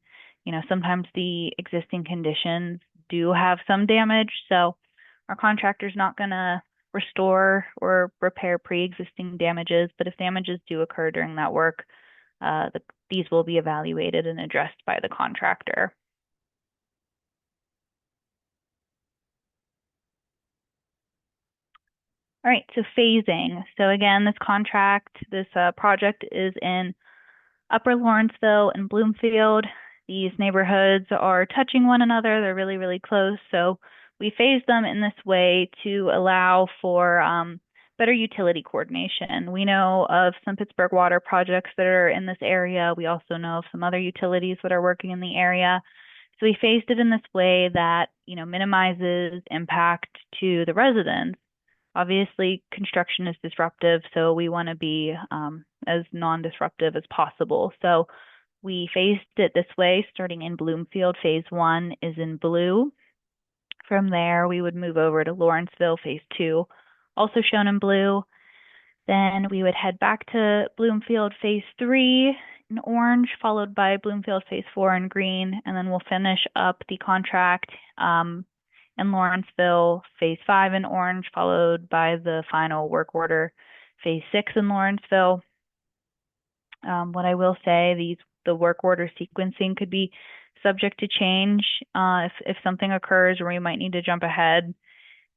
sometimes the existing conditions do have some damage. So our contractor's not going to restore or repair pre-existing damages, but if damages do occur during that work, these will be evaluated and addressed by the contractor. All right, so phasing. So again, this project is in Upper Lawrenceville and Bloomfield. These neighborhoods are touching one another. They're really, really close. So we phased them in this way to allow for better utility coordination. We know of some Pittsburgh Water projects that are in this area. We also know of some other utilities that are working in the area. So we phased it in this way that, minimizes impact to the residents. Obviously, construction is disruptive, so we want to be as non-disruptive as possible. So we phased it this way, starting in Bloomfield. Phase 1 is in blue. From there, we would move over to Lawrenceville, Phase 2, also shown in blue. Then we would head back to Bloomfield, Phase 3 in orange, followed by Bloomfield, Phase 4 in green, and then we'll finish up the contract in Lawrenceville, Phase 5 in orange, followed by the final work order, Phase 6 in Lawrenceville. What I will say, the work order sequencing could be subject to change if something occurs or we might need to jump ahead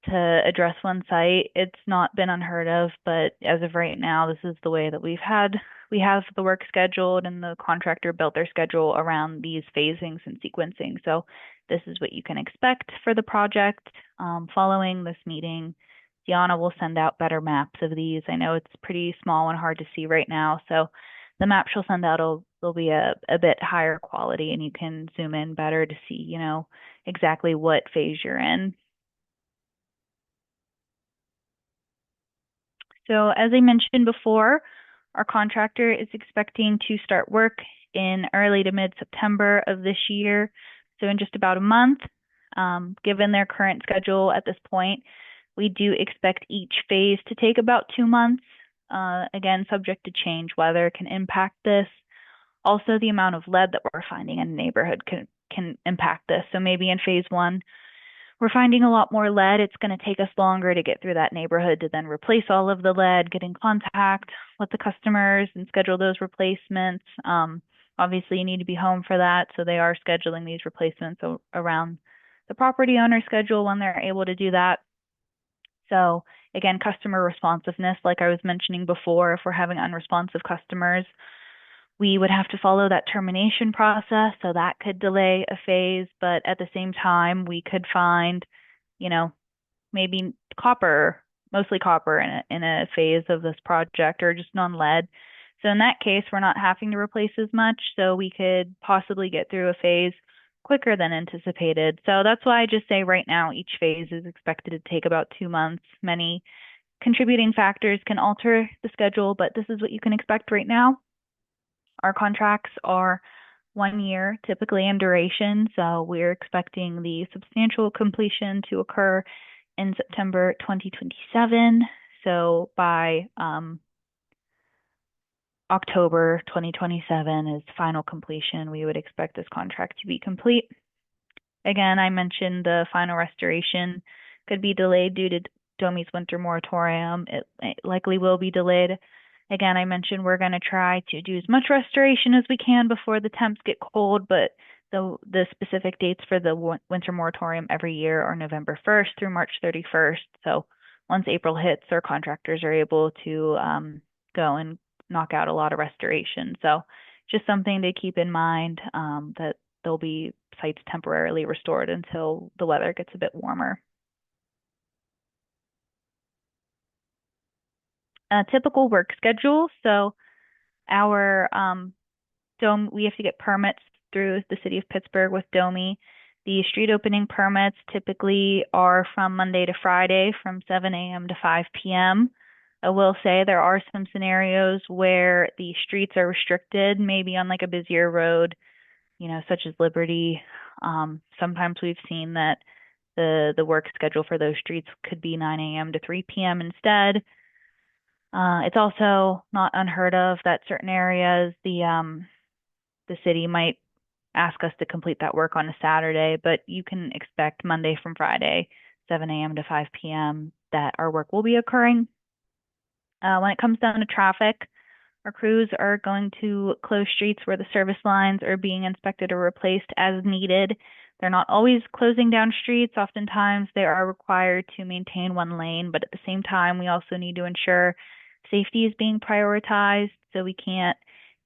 to address one site. It's not been unheard of, but as of right now, this is the way that we have the work scheduled, and the contractor built their schedule around these phasings and sequencing. So this is what you can expect for the project. Following this meeting, Deanna will send out better maps of these. I know it's pretty small and hard to see right now, so the map she'll send out will be a bit higher quality, and you can zoom in better to see, exactly what phase you're in. So as I mentioned before, our contractor is expecting to start work in early to mid-September of this year, so in just about a month. Given their current schedule at this point, we do expect each phase to take about 2 months. Again, subject to change, weather can impact this. Also, the amount of lead that we're finding in the neighborhood can impact this. So maybe in phase 1, we're finding a lot more lead. It's going to take us longer to get through that neighborhood to then replace all of the lead, get in contact with the customers and schedule those replacements. Obviously, you need to be home for that, so they are scheduling these replacements around the property owner schedule when they're able to do that. So again, customer responsiveness, like I was mentioning before, if we're having unresponsive customers, we would have to follow that termination process, so that could delay a phase, but at the same time, we could find, maybe copper, mostly copper in a phase of this project, or just non-lead. So in that case, we're not having to replace as much, so we could possibly get through a phase quicker than anticipated. So that's why I just say right now, each phase is expected to take about 2 months. Many contributing factors can alter the schedule, but this is what you can expect right now. Our contracts are 1 year typically in duration, so we're expecting the substantial completion to occur in September 2027. So by October 2027 is final completion. We would expect this contract to be complete. Again, I mentioned the final restoration could be delayed due to DOMI's winter moratorium. It likely will be delayed. Again, I mentioned we're going to try to do as much restoration as we can before the temps get cold, but the specific dates for the winter moratorium every year are November 1st through March 31st. So once April hits, our contractors are able to go and knock out a lot of restoration. So just something to keep in mind, that there'll be sites temporarily restored until the weather gets a bit warmer. A typical work schedule. So our DOME, we have to get permits through the city of Pittsburgh with DOMI. The street opening permits typically are from Monday to Friday from 7 a.m. to 5 p.m. I will say there are some scenarios where the streets are restricted, maybe on like a busier road, such as Liberty. Sometimes we've seen that the work schedule for those streets could be 9 a.m. to 3 p.m. instead. It's also not unheard of that certain areas, the city might ask us to complete that work on a Saturday, but you can expect Monday from Friday, 7 a.m. to 5 p.m., that our work will be occurring. When it comes down to traffic, our crews are going to close streets where the service lines are being inspected or replaced as needed. They're not always closing down streets. Oftentimes, they are required to maintain one lane, but at the same time, we also need to ensure safety is being prioritized, so we can't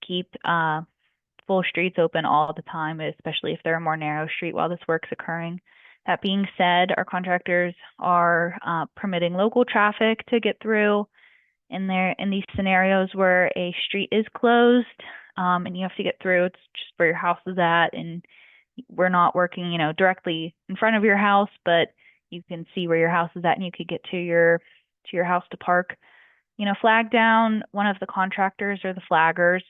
keep full streets open all the time, especially if they're a more narrow street while this work's occurring. That being said, our contractors are permitting local traffic to get through in these scenarios where a street is closed and you have to get through. It's just where your house is at, and we're not working, directly in front of your house, but you can see where your house is at, and you could get to your house to park. Flag down one of the contractors or the flaggers.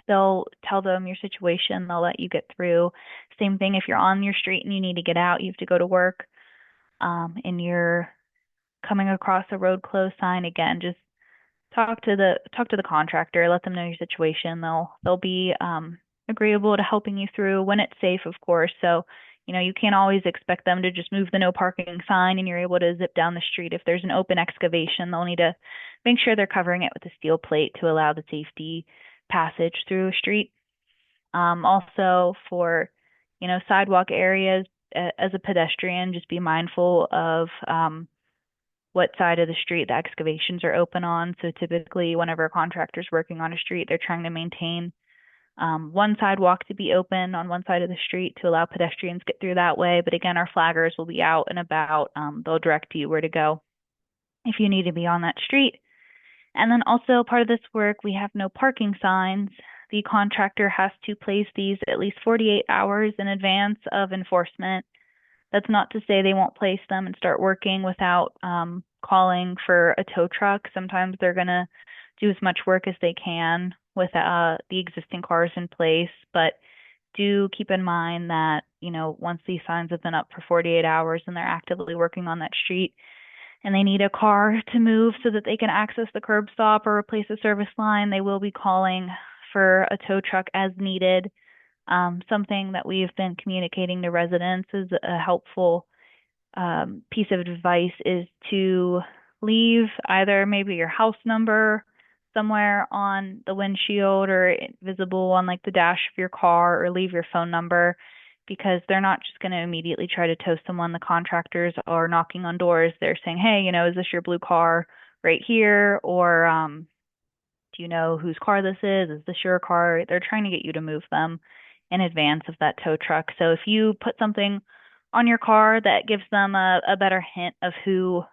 They'll tell them your situation. They'll let you get through. Same thing if you're on your street and you need to get out, you have to go to work, and you're coming across a road closed sign. Again, just talk to the contractor, let them know your situation. They'll be agreeable to helping you through when it's safe, of course. So, you can't always expect them to just move the no parking sign and you're able to zip down the street. If there's an open excavation, they'll need to make sure they're covering it with a steel plate to allow the safety passage through a street. Also for, sidewalk areas, as a pedestrian, just be mindful of what side of the street the excavations are open on. So typically, whenever a contractor's working on a street, they're trying to maintain one sidewalk to be open on one side of the street to allow pedestrians get through that way. But again, our flaggers will be out and about. They'll direct you where to go. if you need to be on that street. And then also part of this work, we have no parking signs. The contractor has to place these at least 48 hours in advance of enforcement. That's not to say they won't place them and start working without calling for a tow truck. Sometimes they're going to do as much work as they can with the existing cars in place, but do keep in mind that, once these signs have been up for 48 hours and they're actively working on that street and they need a car to move so that they can access the curb stop or replace a service line, they will be calling for a tow truck as needed. Something that we've been communicating to residents is a helpful piece of advice is to leave either maybe your house number somewhere on the windshield or visible on like the dash of your car, or leave your phone number, because they're not just going to immediately try to tow someone. The contractors are knocking on doors. They're saying, hey, is this your blue car right here? Or do you know whose car this is? Is this your car? They're trying to get you to move them in advance of that tow truck. So if you put something on your car that gives them a better hint of whose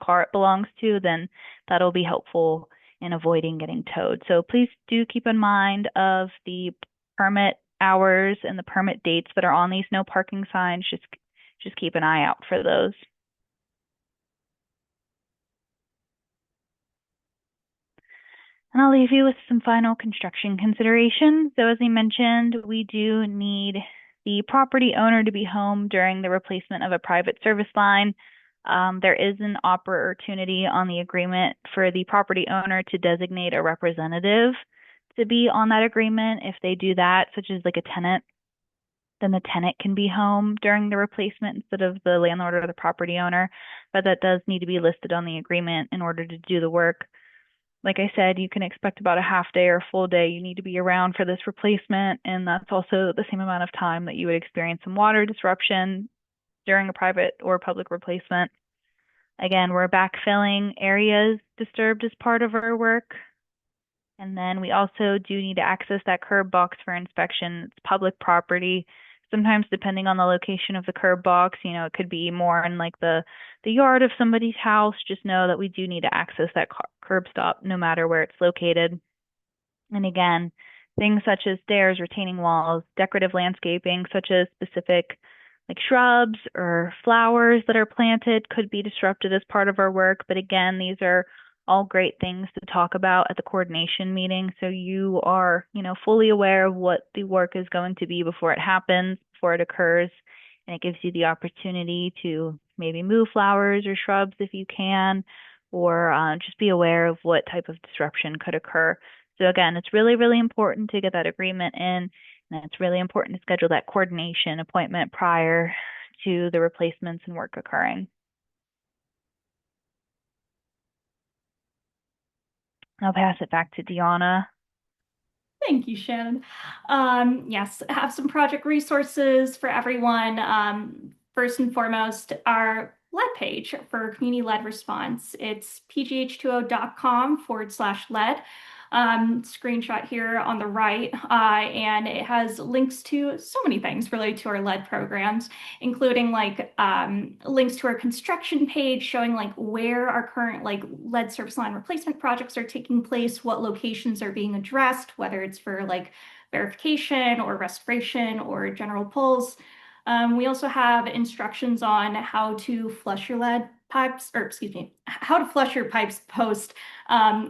car it belongs to, then that'll be helpful in avoiding getting towed. So please do keep in mind of the permit hours and the permit dates that are on these no parking signs. Just keep an eye out for those. And I'll leave you with some final construction considerations. So as I mentioned, we do need the property owner to be home during the replacement of a private service line. There is an opportunity on the agreement for the property owner to designate a representative to be on that agreement. If they do that, such as like a tenant, then the tenant can be home during the replacement instead of the landlord or the property owner. But that does need to be listed on the agreement in order to do the work. Like I said, you can expect about a half day or full day you need to be around for this replacement, and that's also the same amount of time that you would experience some water disruption during a private or public replacement. Again, we're backfilling areas disturbed as part of our work. And then we also do need to access that curb box for inspection. It's public property. Sometimes depending on the location of the curb box, it could be more in like the yard of somebody's house. Just know that we do need to access that curb stop no matter where it's located. And again, things such as stairs, retaining walls, decorative landscaping, such as specific like shrubs or flowers that are planted, could be disrupted as part of our work. But again, these are all great things to talk about at the coordination meeting, so you are, fully aware of what the work is going to be before it happens, before it occurs, and it gives you the opportunity to maybe move flowers or shrubs if you can, or just be aware of what type of disruption could occur. So again, it's really, really important to get that agreement in, and it's really important to schedule that coordination appointment prior to the replacements and work occurring. I'll pass it back to Deanna. Thank you, Shannon. Yes, have some project resources for everyone. First and foremost, our lead page for community-led response. It's pgh2o.com/lead. Screenshot here on the right, and it has links to so many things related to our lead programs, including like links to our construction page showing like where our current like lead service line replacement projects are taking place, what locations are being addressed, whether it's for like verification or restoration or general pulls. We also have instructions on how to flush your lead pipes, or excuse me, how to flush your pipes post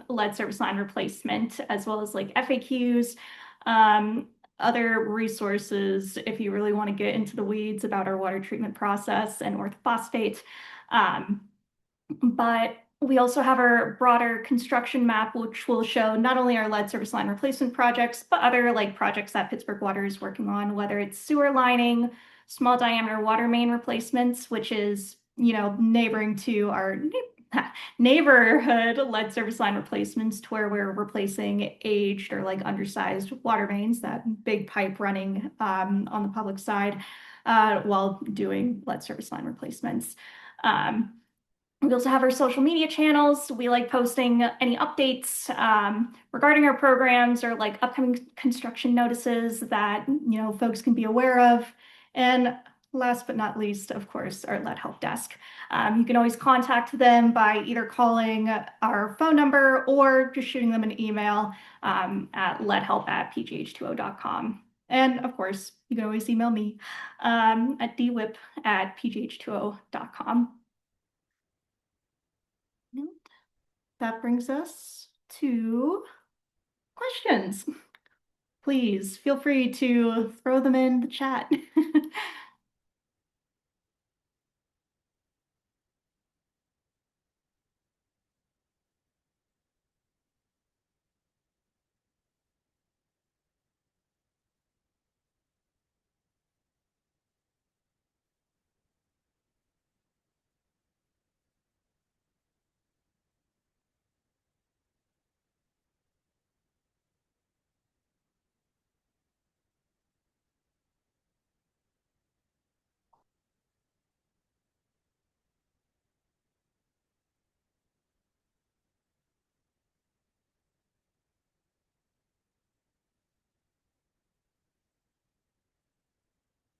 lead service line replacement, as well as like FAQs, other resources if you really want to get into the weeds about our water treatment process and orthophosphate. But we also have our broader construction map, which will show not only our lead service line replacement projects, but other like projects that Pittsburgh Water is working on, whether it's sewer lining, small diameter water main replacements, which is, neighboring to our neighborhood lead service line replacements, to where we're replacing aged or like undersized water mains, that big pipe running on the public side while doing lead service line replacements. We also have our social media channels. We like posting any updates regarding our programs or like upcoming construction notices that, folks can be aware of. And last but not least, of course, our lead help desk. You can always contact them by either calling our phone number or just shooting them an email at leadhelp@pgh20.com. And of course, you can always email me at dwhip@pgh20.com. And that brings us to questions. Please feel free to throw them in the chat.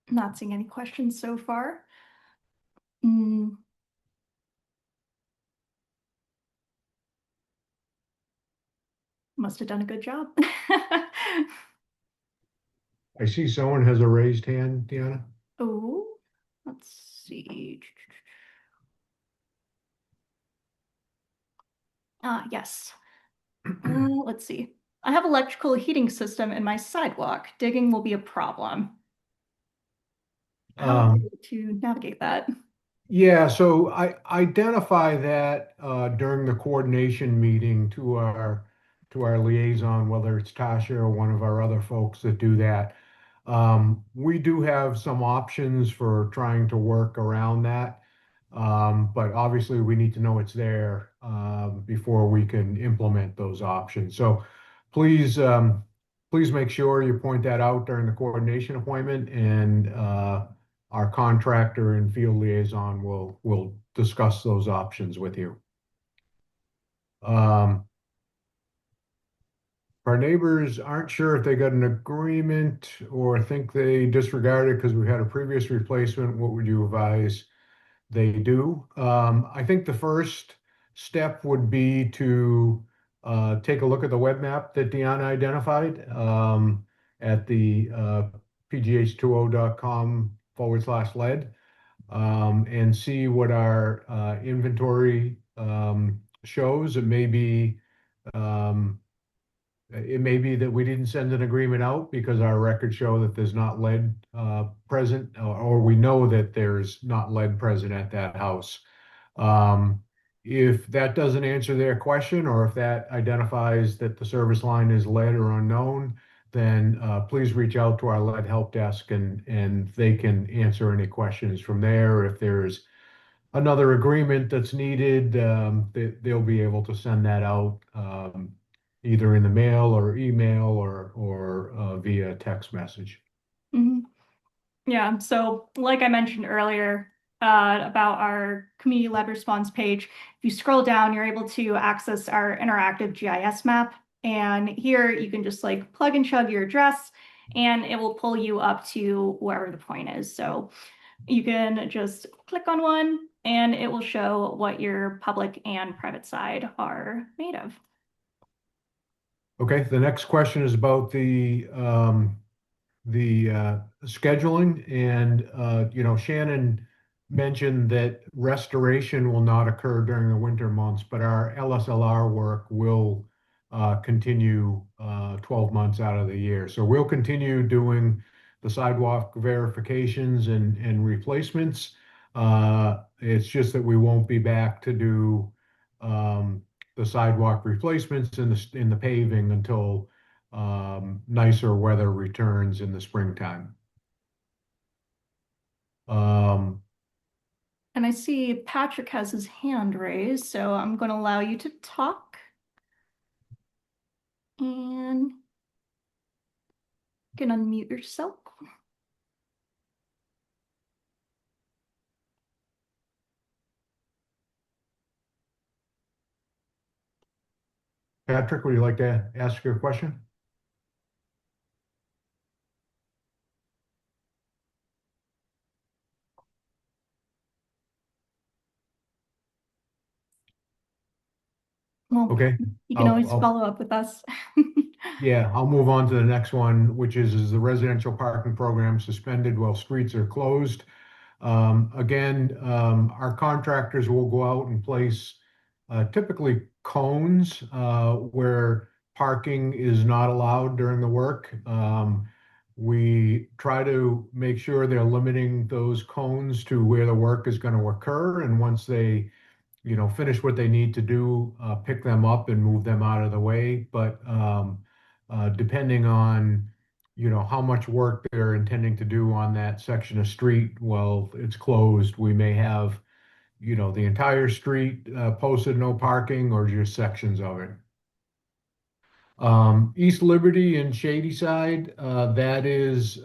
Not seeing any questions so far. Must have done a good job. I see someone has a raised hand, Deanna. Oh, let's see. Yes. Let's see. I have electrical heating system in my sidewalk. Digging will be a problem. How to navigate that? Yeah, so I identify that during the coordination meeting to our liaison, whether it's Tasha or one of our other folks that do that. We do have some options for trying to work around that. But obviously we need to know it's there before we can implement those options. So please please make sure you point that out during the coordination appointment, and our contractor and field liaison will discuss those options with you. Our neighbors aren't sure if they got an agreement or think they disregarded because we had a previous replacement. What would you advise they do? I think the first step would be to take a look at the web map that Deanna identified at the pgh20.com/lead and see what our inventory shows. It may be that we didn't send an agreement out because our records show that there's not lead present, or we know that there's not lead present at that house. If that doesn't answer their question, or if that identifies that the service line is lead or unknown, then please reach out to our lead help desk and they can answer any questions from there. If there's another agreement that's needed, they'll be able to send that out either in the mail or email or via text message. Mhm. Yeah, so like I mentioned earlier about our community-led response page, if you scroll down, you're able to access our interactive GIS map. And here you can just like plug and chug your address and it will pull you up to wherever the point is. So you can just click on one and it will show what your public and private side are made of. Okay, the next question is about the scheduling, and Shannon mentioned that restoration will not occur during the winter months, but our LSLR work will continue 12 months out of the year. So we'll continue doing the sidewalk verifications and replacements. It's just that we won't be back to do the sidewalk replacements and the paving until nicer weather returns in the springtime. And I see Patrick has his hand raised, so I'm going to allow you to talk. And you can unmute yourself. Patrick, would you like to ask your question? Well, Okay. you can always I'll follow up with us. Yeah, I'll move on to the next one, which is the residential parking program suspended while streets are closed. Again, our contractors will go out and place typically cones where parking is not allowed during the work. We try to make sure they're limiting those cones to where the work is going to occur. And once they finish what they need to do, pick them up and move them out of the way. But depending on, how much work they're intending to do on that section of street, while it's closed, we may have, the entire street posted no parking or just sections of it. East Liberty and Shady Side, that is,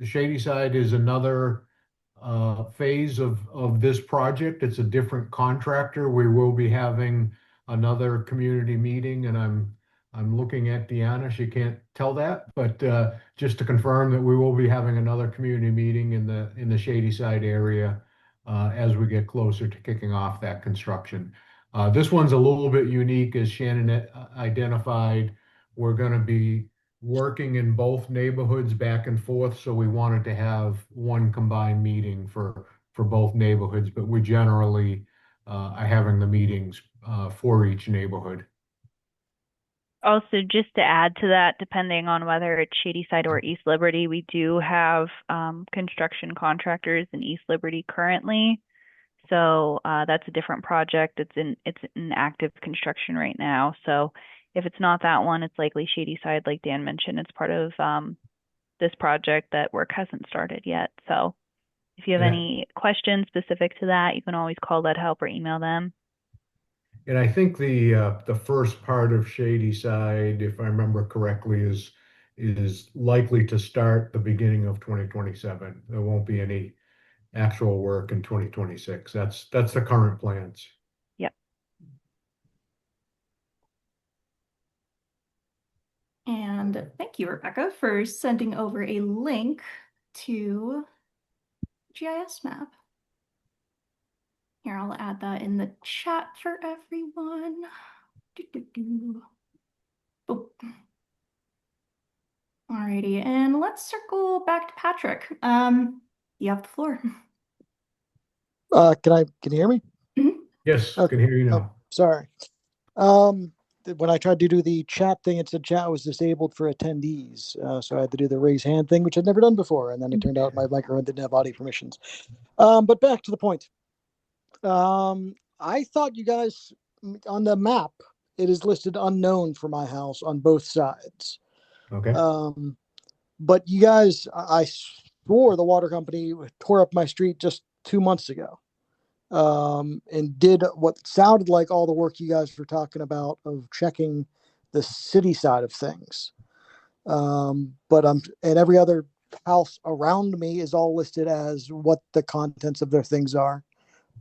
Shady Side is another phase of this project. It's a different contractor. We will be having another community meeting, and I'm looking at Deanna. She can't tell that, but just to confirm that we will be having another community meeting in the Shady Side area as we get closer to kicking off that construction. This one's a little bit unique, as Shannon identified. We're going to be working in both neighborhoods back and forth, so we wanted to have one combined meeting for both neighborhoods, but we generally are having the meetings for each neighborhood. Also, just to add to that, depending on whether it's Shady Side or East Liberty, we do have construction contractors in East Liberty currently. So that's a different project. It's in active construction right now. So if it's not that one, it's likely Shady Side, like Dan mentioned. It's part of this project that work hasn't started yet. So if you have any questions specific to that, you can always call Lead Help or email them. And I think the first part of Shady Side, if I remember correctly, is likely to start the beginning of 2027. There won't be any actual work in 2026. That's the current plans. Yep. And thank you, Rebecca, for sending over a link to GIS map. Here, I'll add that in the chat for everyone. Oh. Alrighty, and let's circle back to Patrick. You have the floor. Can you hear me? Yes, Okay. can hear you Oh, now. sorry. When I tried to do the chat thing, it said chat was disabled for attendees. So I had to do the raise hand thing, which I'd never done before. And then it turned out my microphone didn't have audio permissions. But back to the point. I thought you guys, on the map, it is listed unknown for my house on both sides. Okay. But you guys, I swore the water company tore up my street just 2 months ago. And did what sounded like all the work you guys were talking about of checking the city side of things. But and every other house around me is all listed as what the contents of their things are.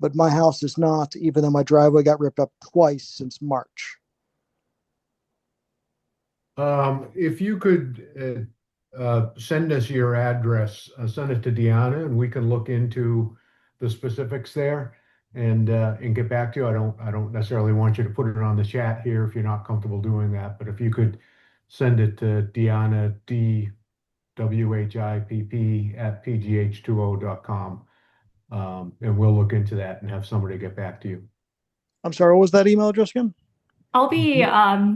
But my house is not, even though my driveway got ripped up twice since March. If you could send us your address, send it to Deanna, and we can look into the specifics there and get back to you. I don't necessarily want you to put it on the chat here if you're not comfortable doing that, but if you could send it to Deanna, DWHIPP@pgh20.com, and we'll look into that and have somebody get back to you. I'm sorry, what was that email address again? I'll be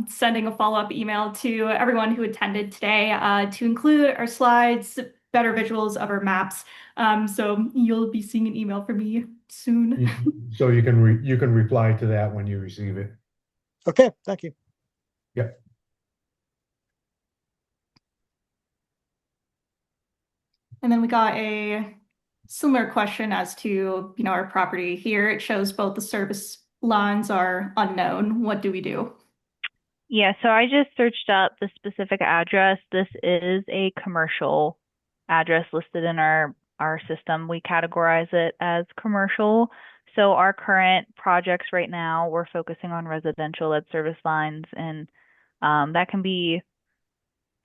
sending a follow-up email to everyone who attended today to include our slides, better visuals of our maps. So you'll be seeing an email from me soon. So you can reply to that when you receive it. Okay, thank you. Yep. And then we got a similar question as to, our property here. It shows both the service lines are unknown. What do we do? Yeah, so I just searched up the specific address. This is a commercial address listed in our system. We categorize it as commercial. So our current projects right now, we're focusing on residential lead service lines, and that can be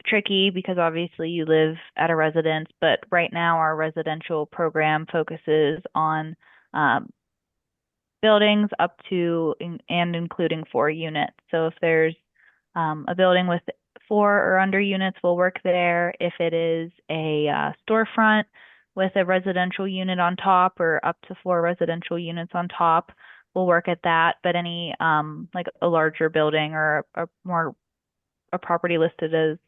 tricky because obviously you live at a residence, but right now our residential program focuses on buildings up to and including 4 units. So if there's a building with 4 or under units, we'll work there. If it is a storefront with a residential unit on top or up to 4 residential units on top, we'll work at that. But any like a larger building or a property listed as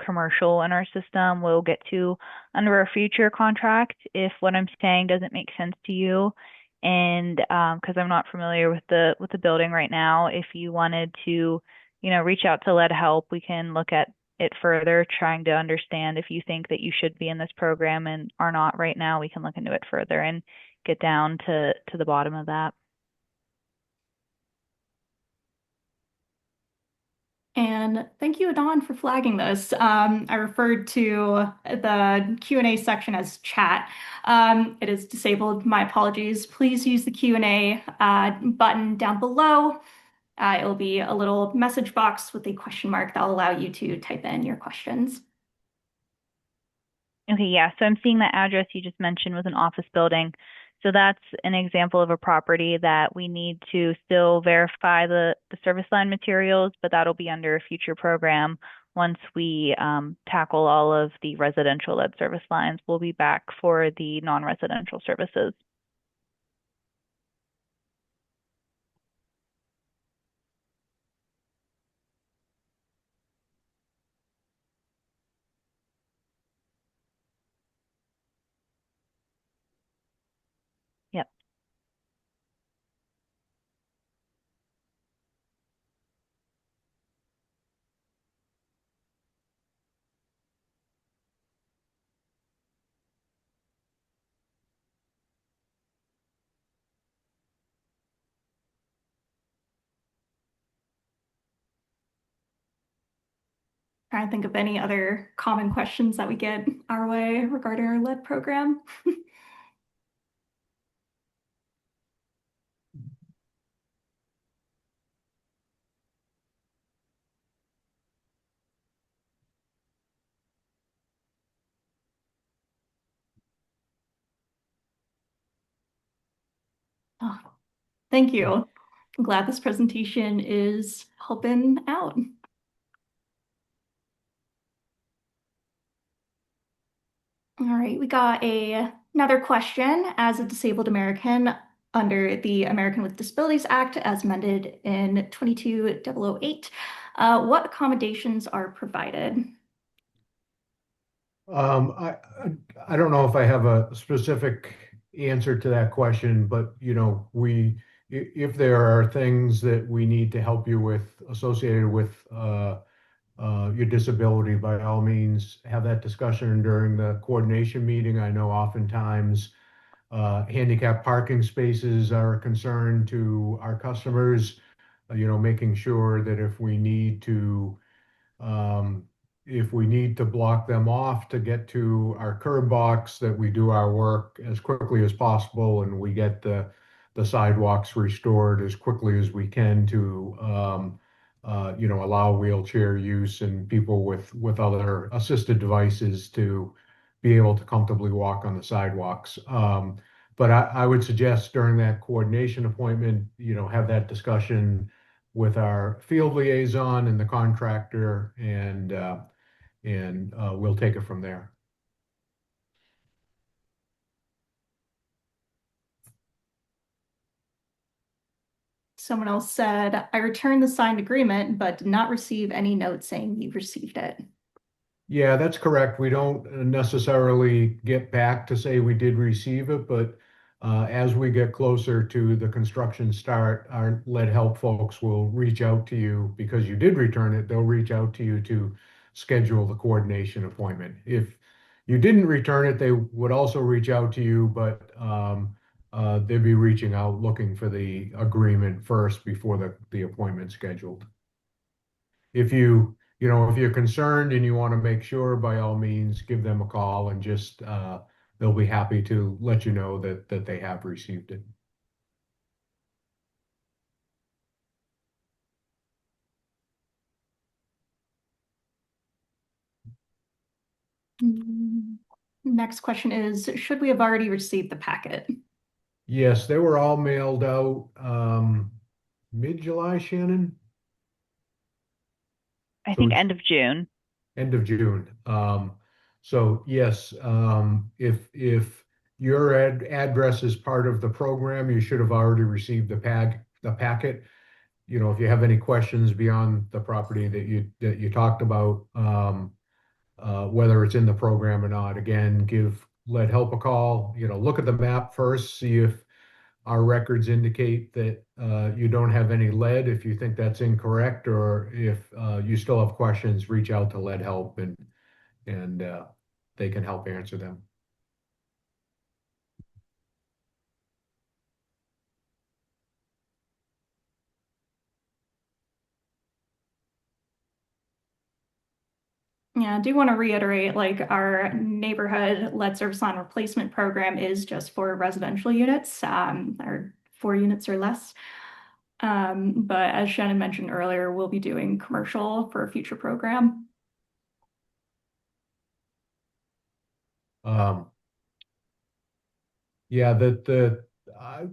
commercial in our system, we'll get to under a future contract if what I'm saying doesn't make sense to you. And because I'm not familiar with the building right now, if you wanted to, reach out to Lead Help, we can look at it further, trying to understand if you think that you should be in this program and are not right now. We can look into it further and get down to the bottom of that. And thank you, Adon, for flagging this. I referred to the Q&A section as chat. It is disabled. My apologies. Please use the Q&A button down below. It will be a little message box with a question mark that will allow you to type in your questions. Okay, yeah. So I'm seeing that address you just mentioned was an office building. So that's an example of a property that we need to still verify the service line materials, but that'll be under a future program. Once we tackle all of the residential lead service lines, we'll be back for the non-residential services. Yep. Trying to think of any other common questions that we get our way regarding our lead program. Oh, thank you. I'm glad this presentation is helping out. All right, we got another question. As a disabled American under the American with Disabilities Act, as amended in 22008, what accommodations are provided? I I don't know if I have a specific answer to that question, but if there are things that we need to help you with associated with your disability, by all means, have that discussion during the coordination meeting. I know oftentimes handicap parking spaces are a concern to our customers. Making sure that um, if we need to block them off to get to our curb box, that we do our work as quickly as possible and we get the sidewalks restored as quickly as we can to allow wheelchair use and people with other assisted devices to be able to comfortably walk on the sidewalks. But I would suggest during that coordination appointment, have that discussion with our field liaison and the contractor, and we'll take it from there. Someone else said, I returned the signed agreement, but did not receive any note saying you received it. Yeah, that's correct. We don't necessarily get back to say we did receive it, but as we get closer to the construction start, our lead help folks will reach out to you because you did return it. They'll reach out to you to schedule the coordination appointment. If you didn't return it, they would also reach out to you, but they'd be reaching out looking for the agreement first before the appointment scheduled. If you're concerned and you want to make sure, by all means, give them a call and just they'll be happy to let you know that they have received it. Next question is, should we have already received the packet? Yes, they were all mailed out mid-July, Shannon. I So think it's end of June. end of June. So yes, if your address is part of the program, you should have already received the packet. You know, if you have any questions beyond the property that you talked about, whether it's in the program or not, again, give Lead Help a call. You know, look at the map first, see if our records indicate that you don't have any lead. If you think that's incorrect, or if you still have questions, reach out to Lead Help and they can help answer them. Yeah, I do want to reiterate, like our neighborhood lead service line replacement program is just for residential units, or 4 units or less. But as Shannon mentioned earlier, we'll be doing commercial for a future program. Um, yeah, uh,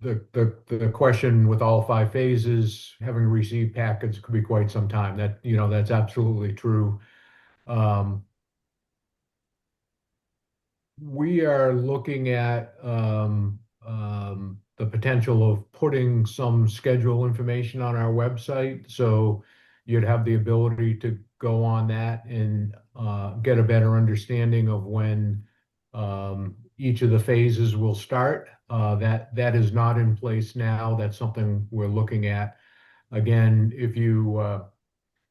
the question with all 5 phases, having received packets could be quite some time. That, you know, that's absolutely true. Um, We are looking at the potential of putting some schedule information on our website. So you'd have the ability to go on that and get a better understanding of when each of the phases will start. That is not in place now. That's something we're looking at. Again, if you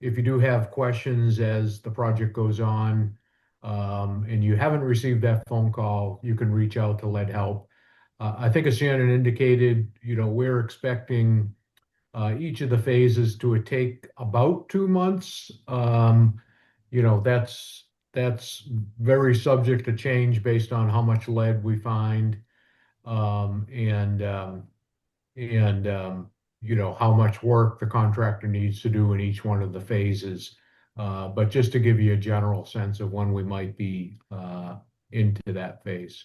do have questions as the project goes on, and you haven't received that phone call, you can reach out to Lead Help. I think as Shannon indicated, you know, we're expecting each of the phases to take about 2 months. You know, that's very subject to change based on how much lead we find, um, and um, and you know, how much work the contractor needs to do in each one of the phases. But just to give you a general sense of when we might be into that phase.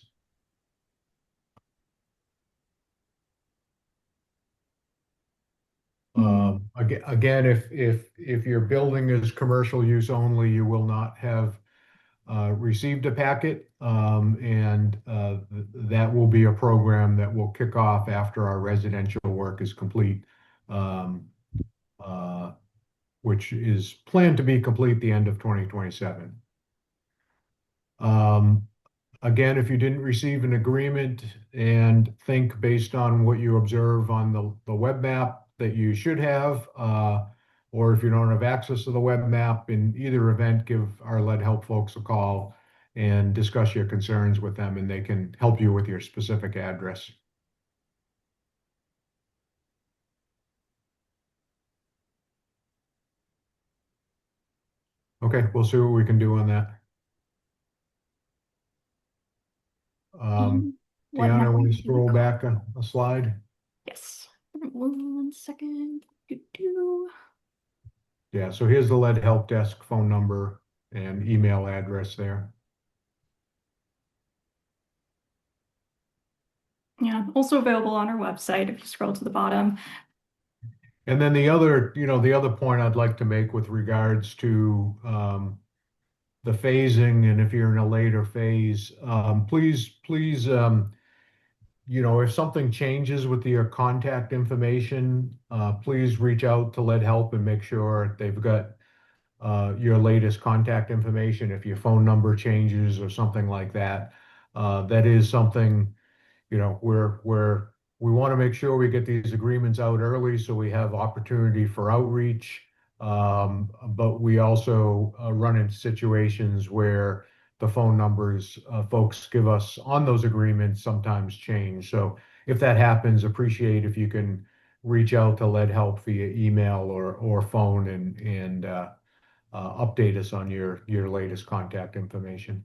Again, if your building is commercial use only, you will not have received a packet, and that will be a program that will kick off after our residential work is complete, um, uh, which is planned to be complete the end of 2027. Um, Again, if you didn't receive an agreement and think based on what you observe on the web map that you should have, or if you don't have access to the web map, in either event, give our Lead Help folks a call and discuss your concerns with them, and they can help you with your specific address. Okay, we'll see what we can do on that. What Deanna, now? want to scroll back a slide? Yes. 1 second. Do. Yeah, so here's the Lead Help Desk phone number and email address there. Yeah, also available on our website if you scroll to the bottom. And then the other, you know, the other point I'd like to make with regards to the phasing, and if you're in a later phase, please, you know, if something changes with your contact information, please reach out to Lead Help and make sure they've got your latest contact information. If your phone number changes or something like that, that is something, you know, we want to make sure we get these agreements out early so we have opportunity for outreach. But we also run into situations where the phone numbers folks give us on those agreements sometimes change. So if that happens, appreciate if you can reach out to Lead Help via email or phone and update us on your latest contact information.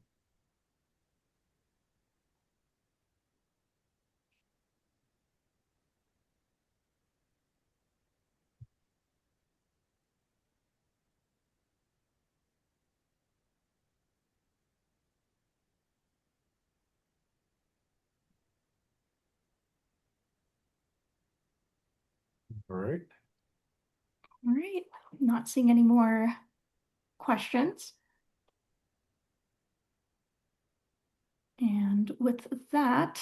All right. All right, not seeing any more questions. And with that,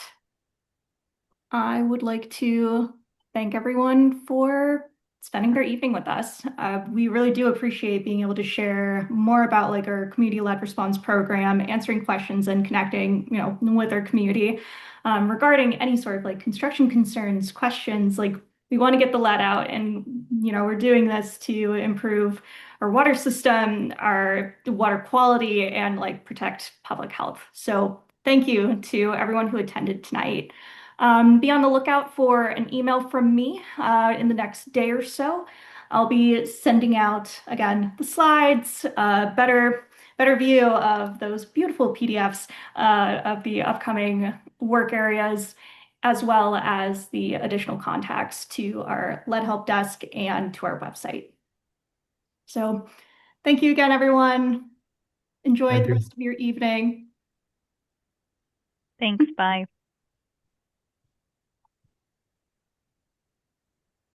I would like to thank everyone for spending their evening with us. We really do appreciate being able to share more about like our community-led response program, answering questions and connecting, with our community. Regarding any sort of like construction concerns, questions, like we want to get the lead out and, we're doing this to improve our water system, our water quality, and like protect public health. So thank you to everyone who attended tonight. Be on the lookout for an email from me in the next day or so. I'll be sending out, again, the slides, better view of those beautiful PDFs of the upcoming work areas, as well as the additional contacts to our Lead Help Desk and to our website. So thank you again, everyone. Enjoy Thank the you. rest of your evening. Thanks. Bye.